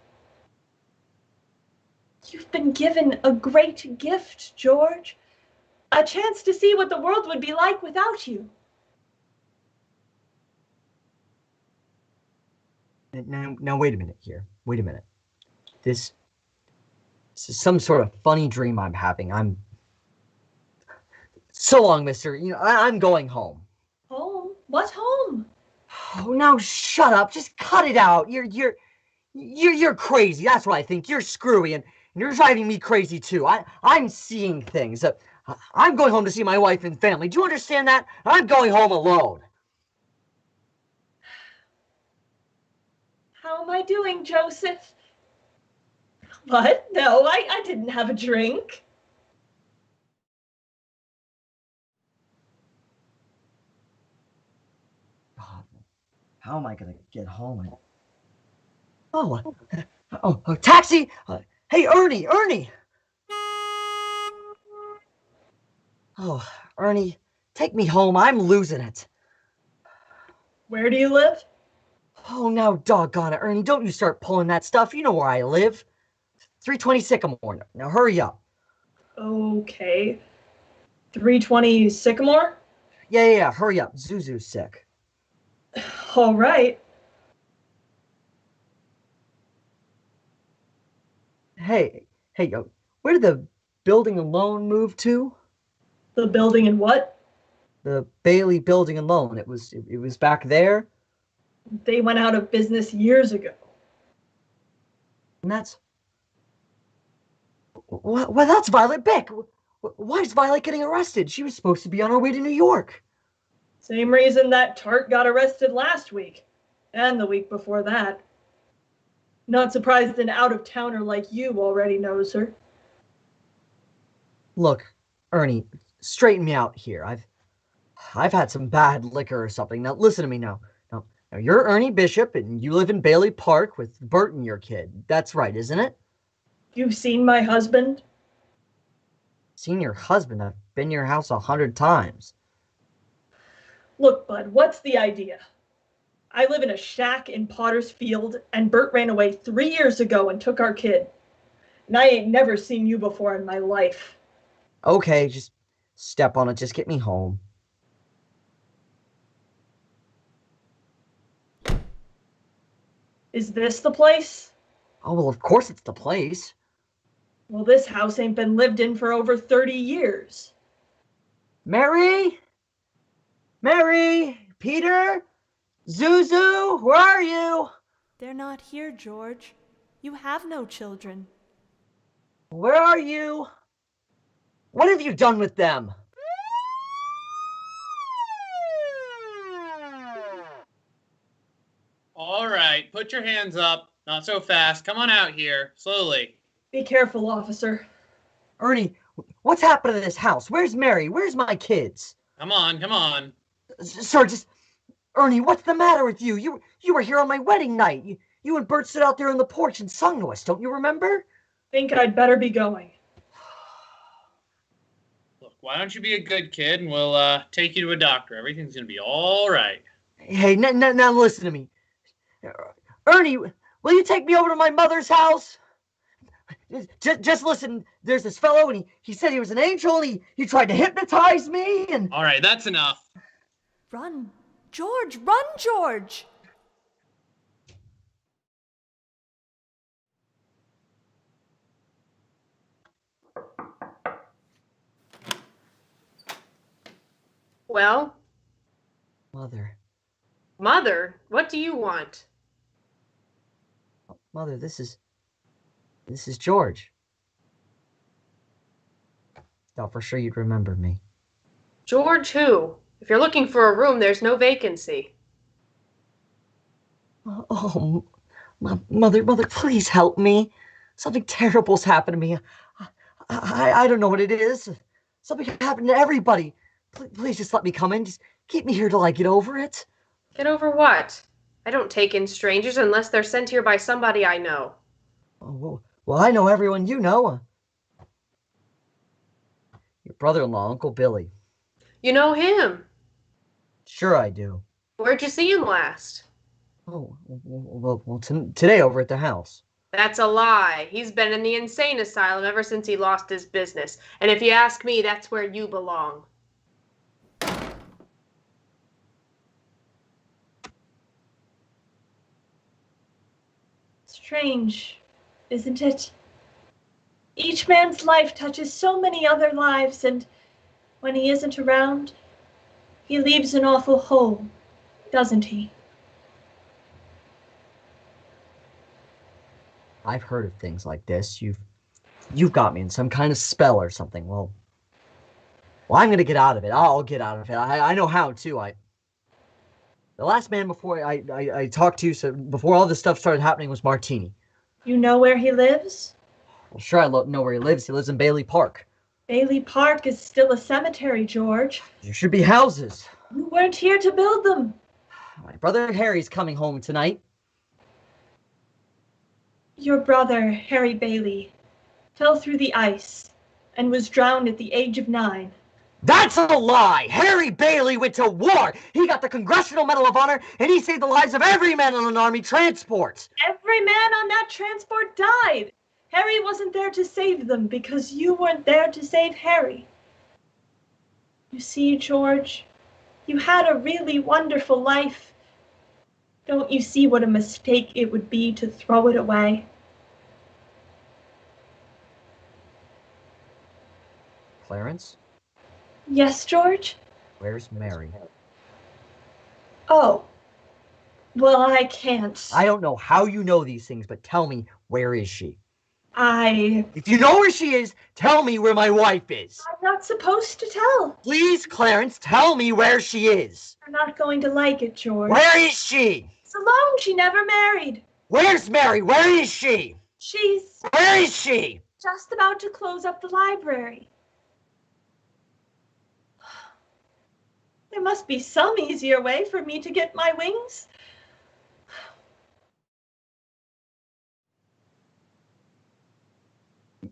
S10: You've been given a great gift, George. A chance to see what the world would be like without you.
S9: Now wait a minute here. Wait a minute. This is some sort of funny dream I'm having. So long, mister. You know, I'm going home.
S10: Home? What home?
S9: Oh, now shut up. Just cut it out. You're crazy. That's what I think. You're screwy, and you're driving me crazy too. I'm seeing things. I'm going home to see my wife and family. Do you understand that? I'm going home alone.
S10: How am I doing, Joseph? What? No, I didn't have a drink.
S9: God, how am I going to get home? Oh, taxi! Hey, Ernie! Oh, Ernie, take me home. I'm losing it.
S10: Where do you live?
S9: Oh, now doggone it, Ernie. Don't you start pulling that stuff. You know where I live. 320 Sycamore. Now hurry up.
S10: Okay. 320 Sycamore?
S9: Yeah, hurry up. Zuzu's sick.
S10: All right.
S9: Hey, where did the building and loan move to?
S10: The building and what?
S9: The Bailey building and loan. It was back there?
S10: They went out of business years ago.
S9: And that's... Well, that's Violet Bick. Why is Violet getting arrested? She was supposed to be on her way to New York.
S10: Same reason that tart got arrested last week. And the week before that. Not surprised an out-of-towner like you already knows her.
S9: Look, Ernie, straighten me out here. I've had some bad liquor or something. Now listen to me now. Now you're Ernie Bishop and you live in Bailey Park with Bert and your kid. That's right, isn't it?
S10: You've seen my husband?
S9: Seen your husband? I've been to your house 100 times.
S10: Look, bud, what's the idea? I live in a shack in Potter's Field, and Bert ran away 3 years ago and took our kid. And I ain't never seen you before in my life.
S9: Okay, just step on it. Just get me home.
S10: Is this the place?
S9: Oh, well, of course it's the place.
S10: Well, this house ain't been lived in for over 30 years.
S9: Mary? Peter? Zuzu, where are you?
S5: They're not here, George. You have no children.
S9: Where are you? What have you done with them?
S1: All right, put your hands up. Not so fast. Come on out here. Slowly.
S10: Be careful, officer.
S9: Ernie, what's happened to this house? Where's Mary? Where's my kids?
S1: Come on.
S9: Sir, Ernie, what's the matter with you? You were here on my wedding night. You and Bert stood out there on the porch and sung to us, don't you remember?
S10: Think I'd better be going.
S1: Look, why don't you be a good kid and we'll take you to a doctor. Everything's going to be all right.
S9: Hey, now listen to me. Ernie, will you take me over to my mother's house? Just listen, there's this fellow and he said he was an angel and he tried to hypnotize me and...
S1: All right, that's enough.
S5: Run, George, run, George!
S3: Well?
S9: Mother,
S3: what do you want?
S9: Mother, this is George. Thought for sure you'd remember me.
S3: George who? If you're looking for a room, there's no vacancy.
S9: Oh, Mother, please help me. Something terrible's happened to me. I don't know what it is. Something happened to everybody. Please just let me come in. Just keep me here till I get over it.
S3: Get over what? I don't take in strangers unless they're sent here by somebody I know.
S9: Oh, well, I know everyone you know. Your brother-in-law, Uncle Billy.
S3: You know him?
S9: Sure I do.
S3: Where'd you see him last?
S9: Oh, well, today over at the house.
S3: That's a lie. He's been in the insane asylum ever since he lost his business. And if you ask me, that's where you belong.
S10: Strange, isn't it? Each man's life touches so many other lives, and when he isn't around, he leaves an awful hole, doesn't he?
S9: I've heard of things like this. You've got me in some kind of spell or something. Well, I'm gonna get out of it. I'll get out of it. I know how too. The last man before I talked to, so before all this stuff started happening, was Martini.
S10: You know where he lives?
S9: Well, sure, I know where he lives. He lives in Bailey Park.
S10: Bailey Park is still a cemetery, George.
S9: There should be houses.
S10: You weren't here to build them.
S9: My brother Harry's coming home tonight.
S10: Your brother, Harry Bailey, fell through the ice and was drowned at the age of 9.
S9: That's a lie! Harry Bailey went to war! He got the Congressional Medal of Honor, and he saved the lives of every man on an army transport!
S10: Every man on that transport died! Harry wasn't there to save them because you weren't there to save Harry. You see, George, you had a really wonderful life, Don't you see what a mistake it would be to throw it away?
S9: Clarence?
S10: Yes, George?
S9: Where's Mary?
S10: Oh. Well, I can't.
S9: I don't know how you know these things, but tell me, where is she?
S10: If
S9: you know where she is, tell me where my wife is.
S10: I'm not supposed to tell.
S9: Please, Clarence, tell me where she is.
S10: You're not going to like it, George.
S9: Where is she?
S10: She's alone. She never married.
S9: Where's Mary? Where is she?
S10: She's
S9: Where is she?
S10: just about to close up the library. There must be some easier way for me to get my wings.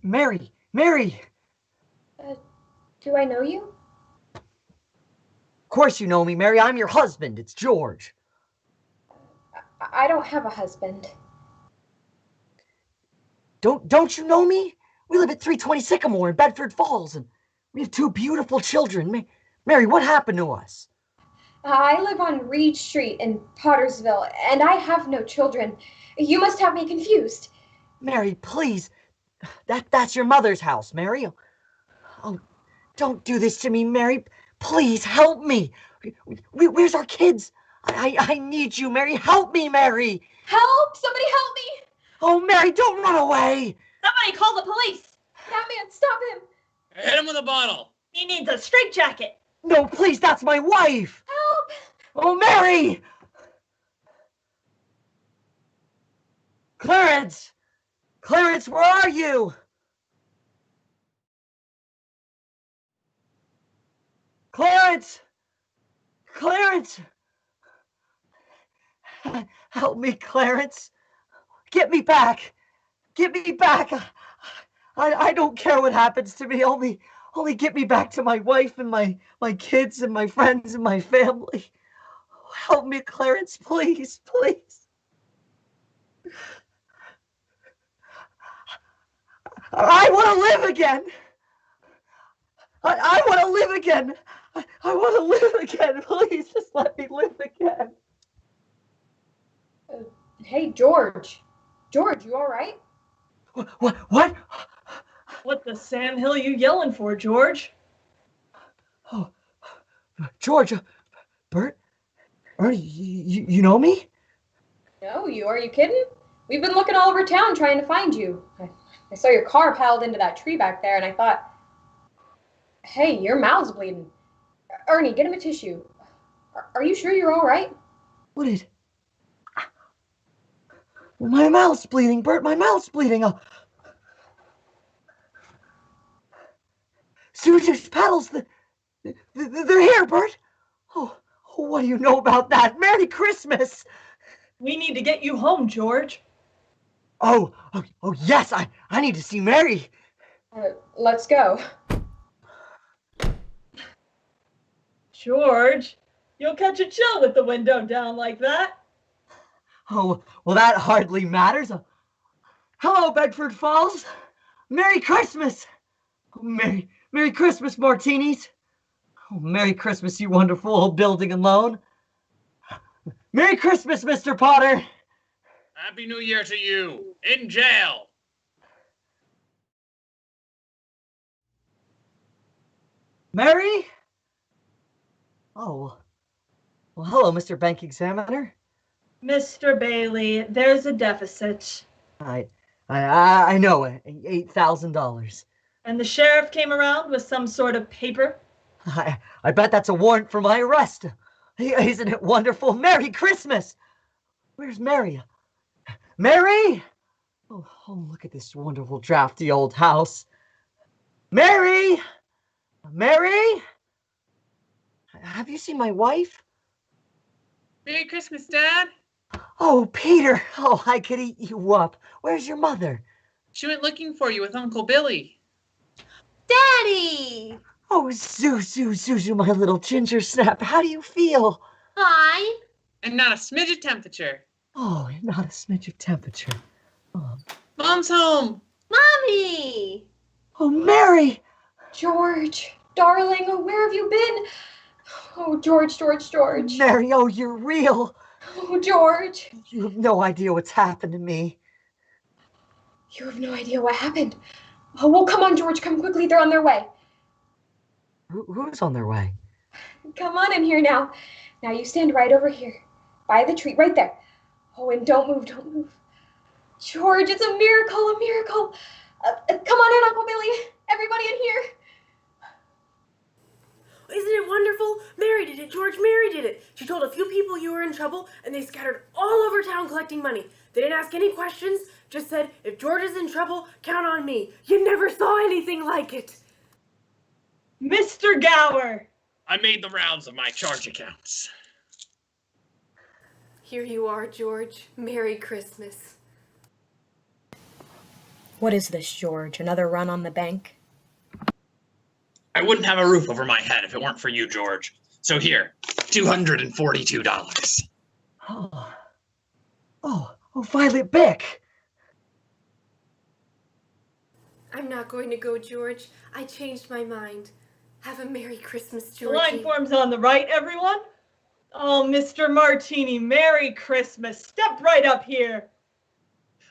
S9: Mary! Mary!
S2: Do I know you?
S9: Of course you know me, Mary. I'm your husband. It's George.
S2: I don't have a husband.
S9: Don't you know me? We live at 320 Sycamore in Bedford Falls, and we have 2 beautiful children. Mary, what happened to us?
S2: I live on Reed Street in Pottersville, and I have no children. You must have me confused.
S9: Mary, please. That's your mother's house, Mary. Oh, don't do this to me, Mary. Please help me. Where's our kids? I need you, Mary. Help me, Mary.
S2: Help! Somebody help me!
S9: Oh, Mary, don't run away.
S10: Somebody call the police.
S2: That man, stop him.
S1: Hit him with a bottle.
S10: He needs a straitjacket.
S9: No, please, that's my wife.
S2: Help!
S9: Oh, Mary! Clarence! Clarence, where are you? Clarence! Clarence! Help me, Clarence. Get me back. Get me back. I don't care what happens to me. Only get me back to my wife and my kids and my friends and my family. Help me, Clarence, please, please. I want to live again. I want to live again. I want to live again. Please, just let me live again.
S2: Hey, George. George, you all right?
S9: What?
S10: What the sandhill are you yelling for, George?
S9: Oh, George, Bert, Ernie, you know me?
S2: No, you. Are you kidding? We've been looking all over town trying to find you. I saw your car piled into that tree back there, and I thought, hey, your mouth's bleeding. Ernie, get him a tissue. Are you sure you're all right?
S9: What is... My mouth's bleeding, Bert. My mouth's bleeding. Zuzu's paddles. They're here, Bert. Oh, what do you know about that? Merry Christmas.
S10: We need to get you home, George.
S9: Oh, yes. I need to see Mary.
S2: Let's go.
S10: George, you'll catch a chill with the window down like that.
S9: Oh, well, that hardly matters. Hello, Bedford Falls. Merry Christmas. Oh, Merry Christmas, Martinis. Oh, Merry Christmas, you wonderful old building and loan. Merry Christmas, Mr. Potter.
S1: Happy New Year to you. In jail.
S9: Mary? Oh. Well, hello, Mr. Bank Examiner.
S10: Mr. Bailey, there's a deficit.
S9: I know, $8,000.
S10: And the sheriff came around with some sort of paper?
S9: I bet that's a warrant for my arrest. Isn't it wonderful? Merry Christmas! Where's Mary? Mary? Oh, look at this wonderful drafty old house. Mary? Mary? Have you seen my wife?
S4: Merry Christmas, Dad.
S9: Oh, Peter. Oh, I could eat you up. Where's your mother?
S4: She went looking for you with Uncle Billy.
S3: Daddy!
S9: Oh, Zuzu, my little ginger snap. How do you feel?
S3: Fine.
S4: And not a smidge of temperature.
S9: Oh, not a smidge of temperature. Oh.
S4: Mom's home.
S3: Mommy!
S9: Oh, Mary!
S2: George, darling, where have you been? Oh, George.
S9: Mary, oh, you're real.
S2: Oh, George.
S9: You have no idea what's happened to me.
S2: You have no idea what happened. Oh, well, come on, George. Come quickly. They're on their way.
S9: Who's on their way?
S2: Come on in here now. Now you stand right over here. By the tree. Right there. Oh, and don't move. Don't move. George, it's a miracle. A miracle. Come on in, Uncle Billy. Everybody in here.
S3: Isn't it wonderful? Mary did it, George. Mary did it. She told a few people you were in trouble, and they scattered all over town collecting money. They didn't ask any questions, just said, if George is in trouble, count on me. You never saw anything like it.
S10: Mr. Gower!
S1: I made the rounds of my charge accounts.
S3: Here you are, George. Merry Christmas.
S2: What is this, George? Another run on the bank?
S1: I wouldn't have a roof over my head if it weren't for you, George. So here, $242.
S9: Oh, Violet Bick!
S3: I'm not going to go, George. I changed my mind. Have a Merry Christmas, George.
S10: The line forms on the right, everyone. Oh, Mr. Martini, Merry Christmas. Step right up here.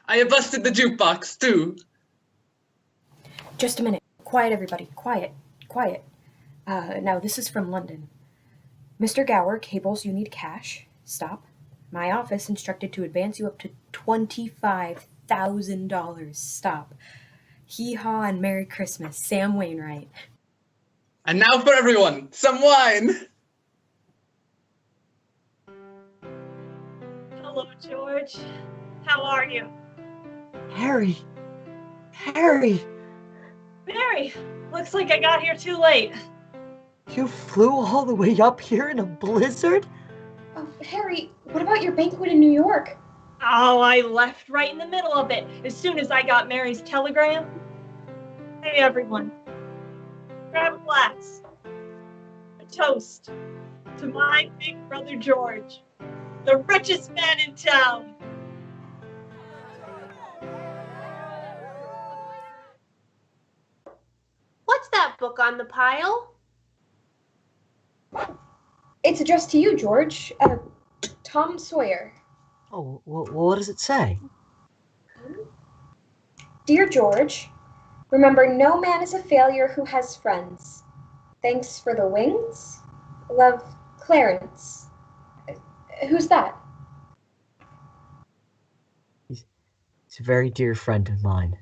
S4: I have busted the jukebox, too.
S2: Just a minute. Quiet, everybody. Quiet. Quiet. Now, this is from London. Mr. Gower cables you need cash. Stop. My office instructed to advance you up to $25,000. Stop. Hee-haw and Merry Christmas. Sam Wainwright.
S4: And now for everyone, some wine!
S10: Hello, George. How are you?
S9: Harry!
S10: Mary, looks like I got here too late.
S9: You flew all the way up here in a blizzard?
S2: Oh, Harry, what about your banquet in New York?
S10: Oh, I left right in the middle of it as soon as I got Mary's telegram. Hey, everyone. Grab a glass. A toast to my big brother George, the richest man in town.
S3: What's that book on the pile?
S2: It's addressed to you, George. Tom Sawyer.
S9: Oh, well, what does it say?
S2: Dear George, remember no man is a failure who has friends. Thanks for the wings. Love, Clarence. Who's that?
S9: He's a very dear friend of mine.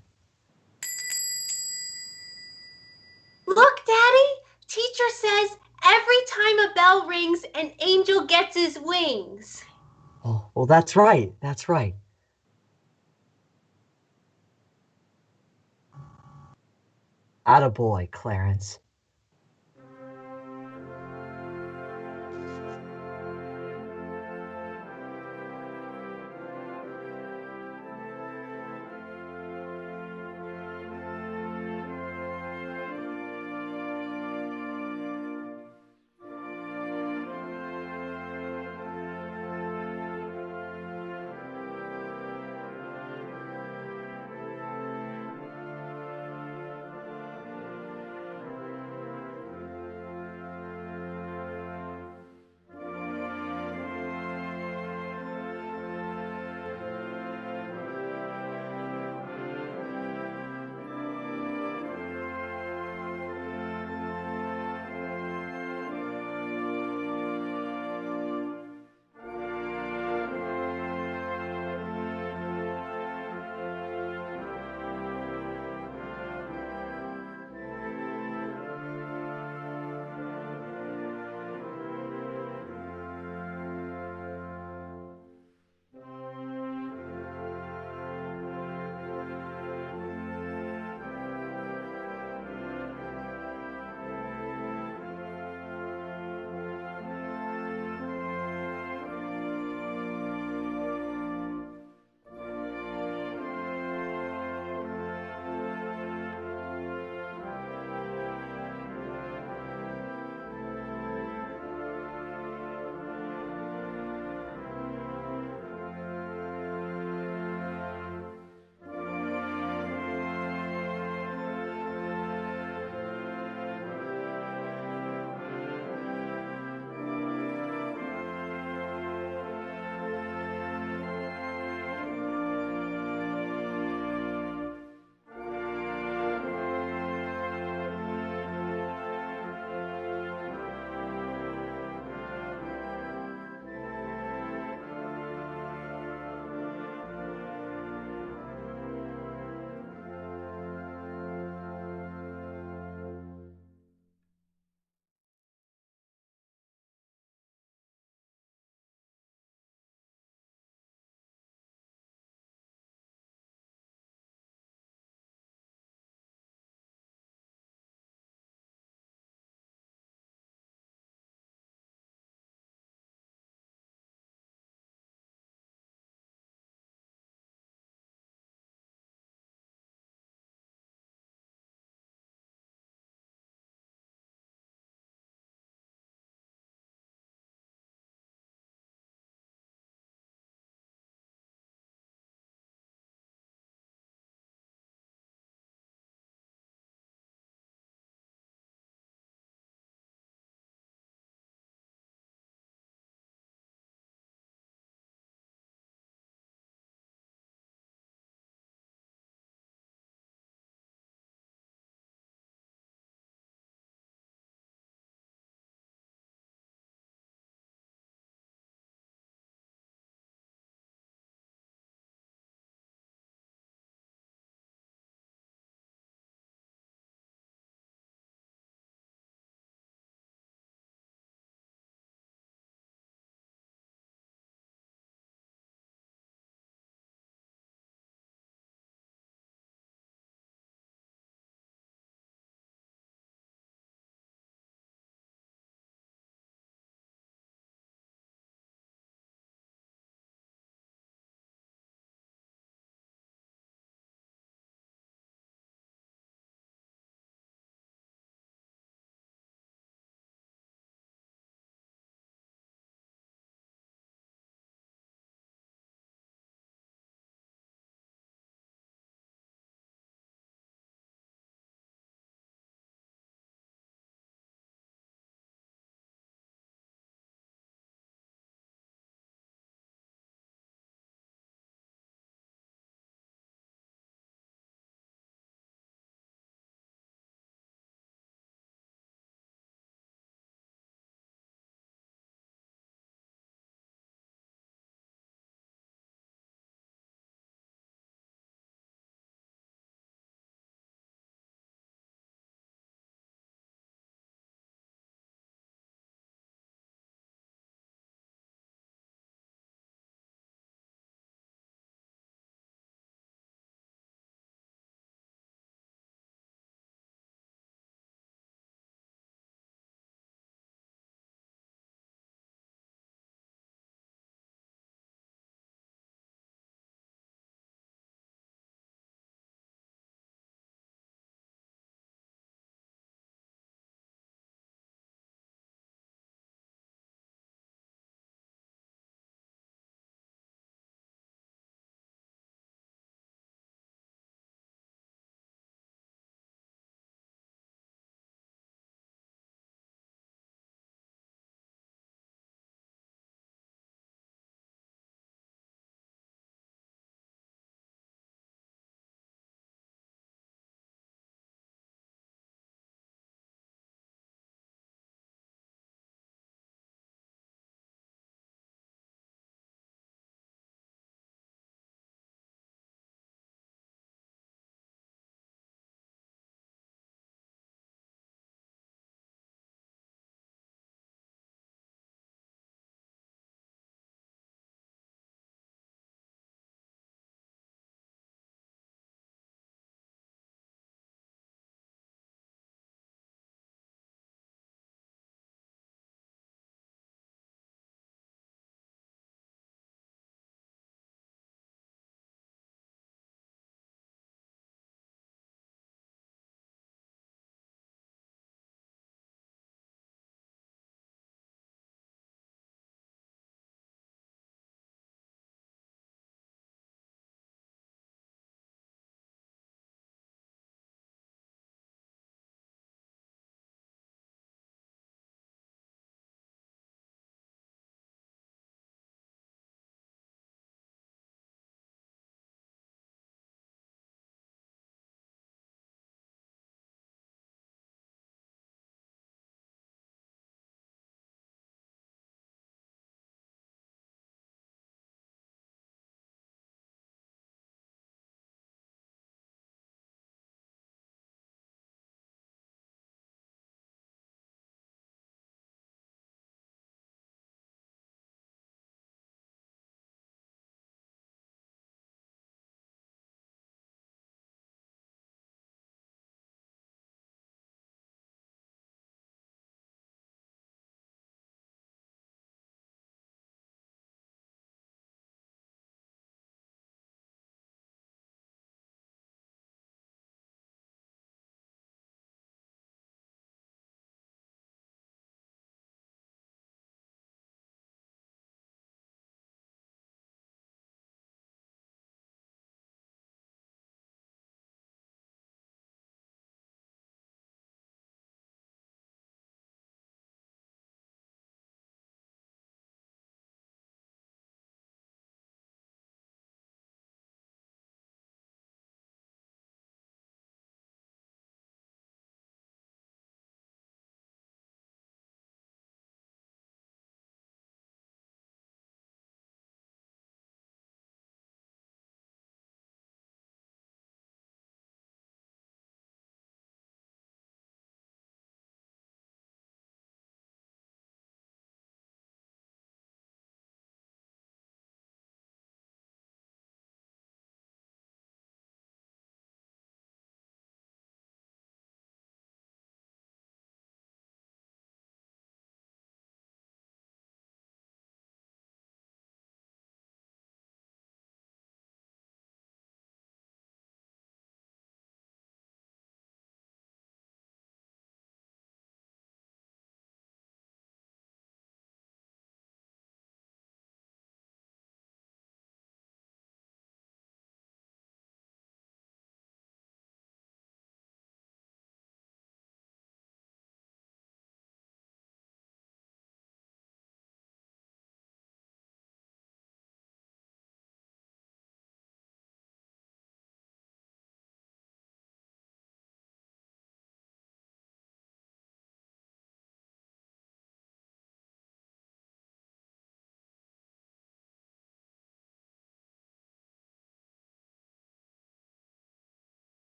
S3: Look, Daddy! Teacher says every time a bell rings, an angel gets his wings.
S9: Oh, well, that's right. Attaboy, Clarence.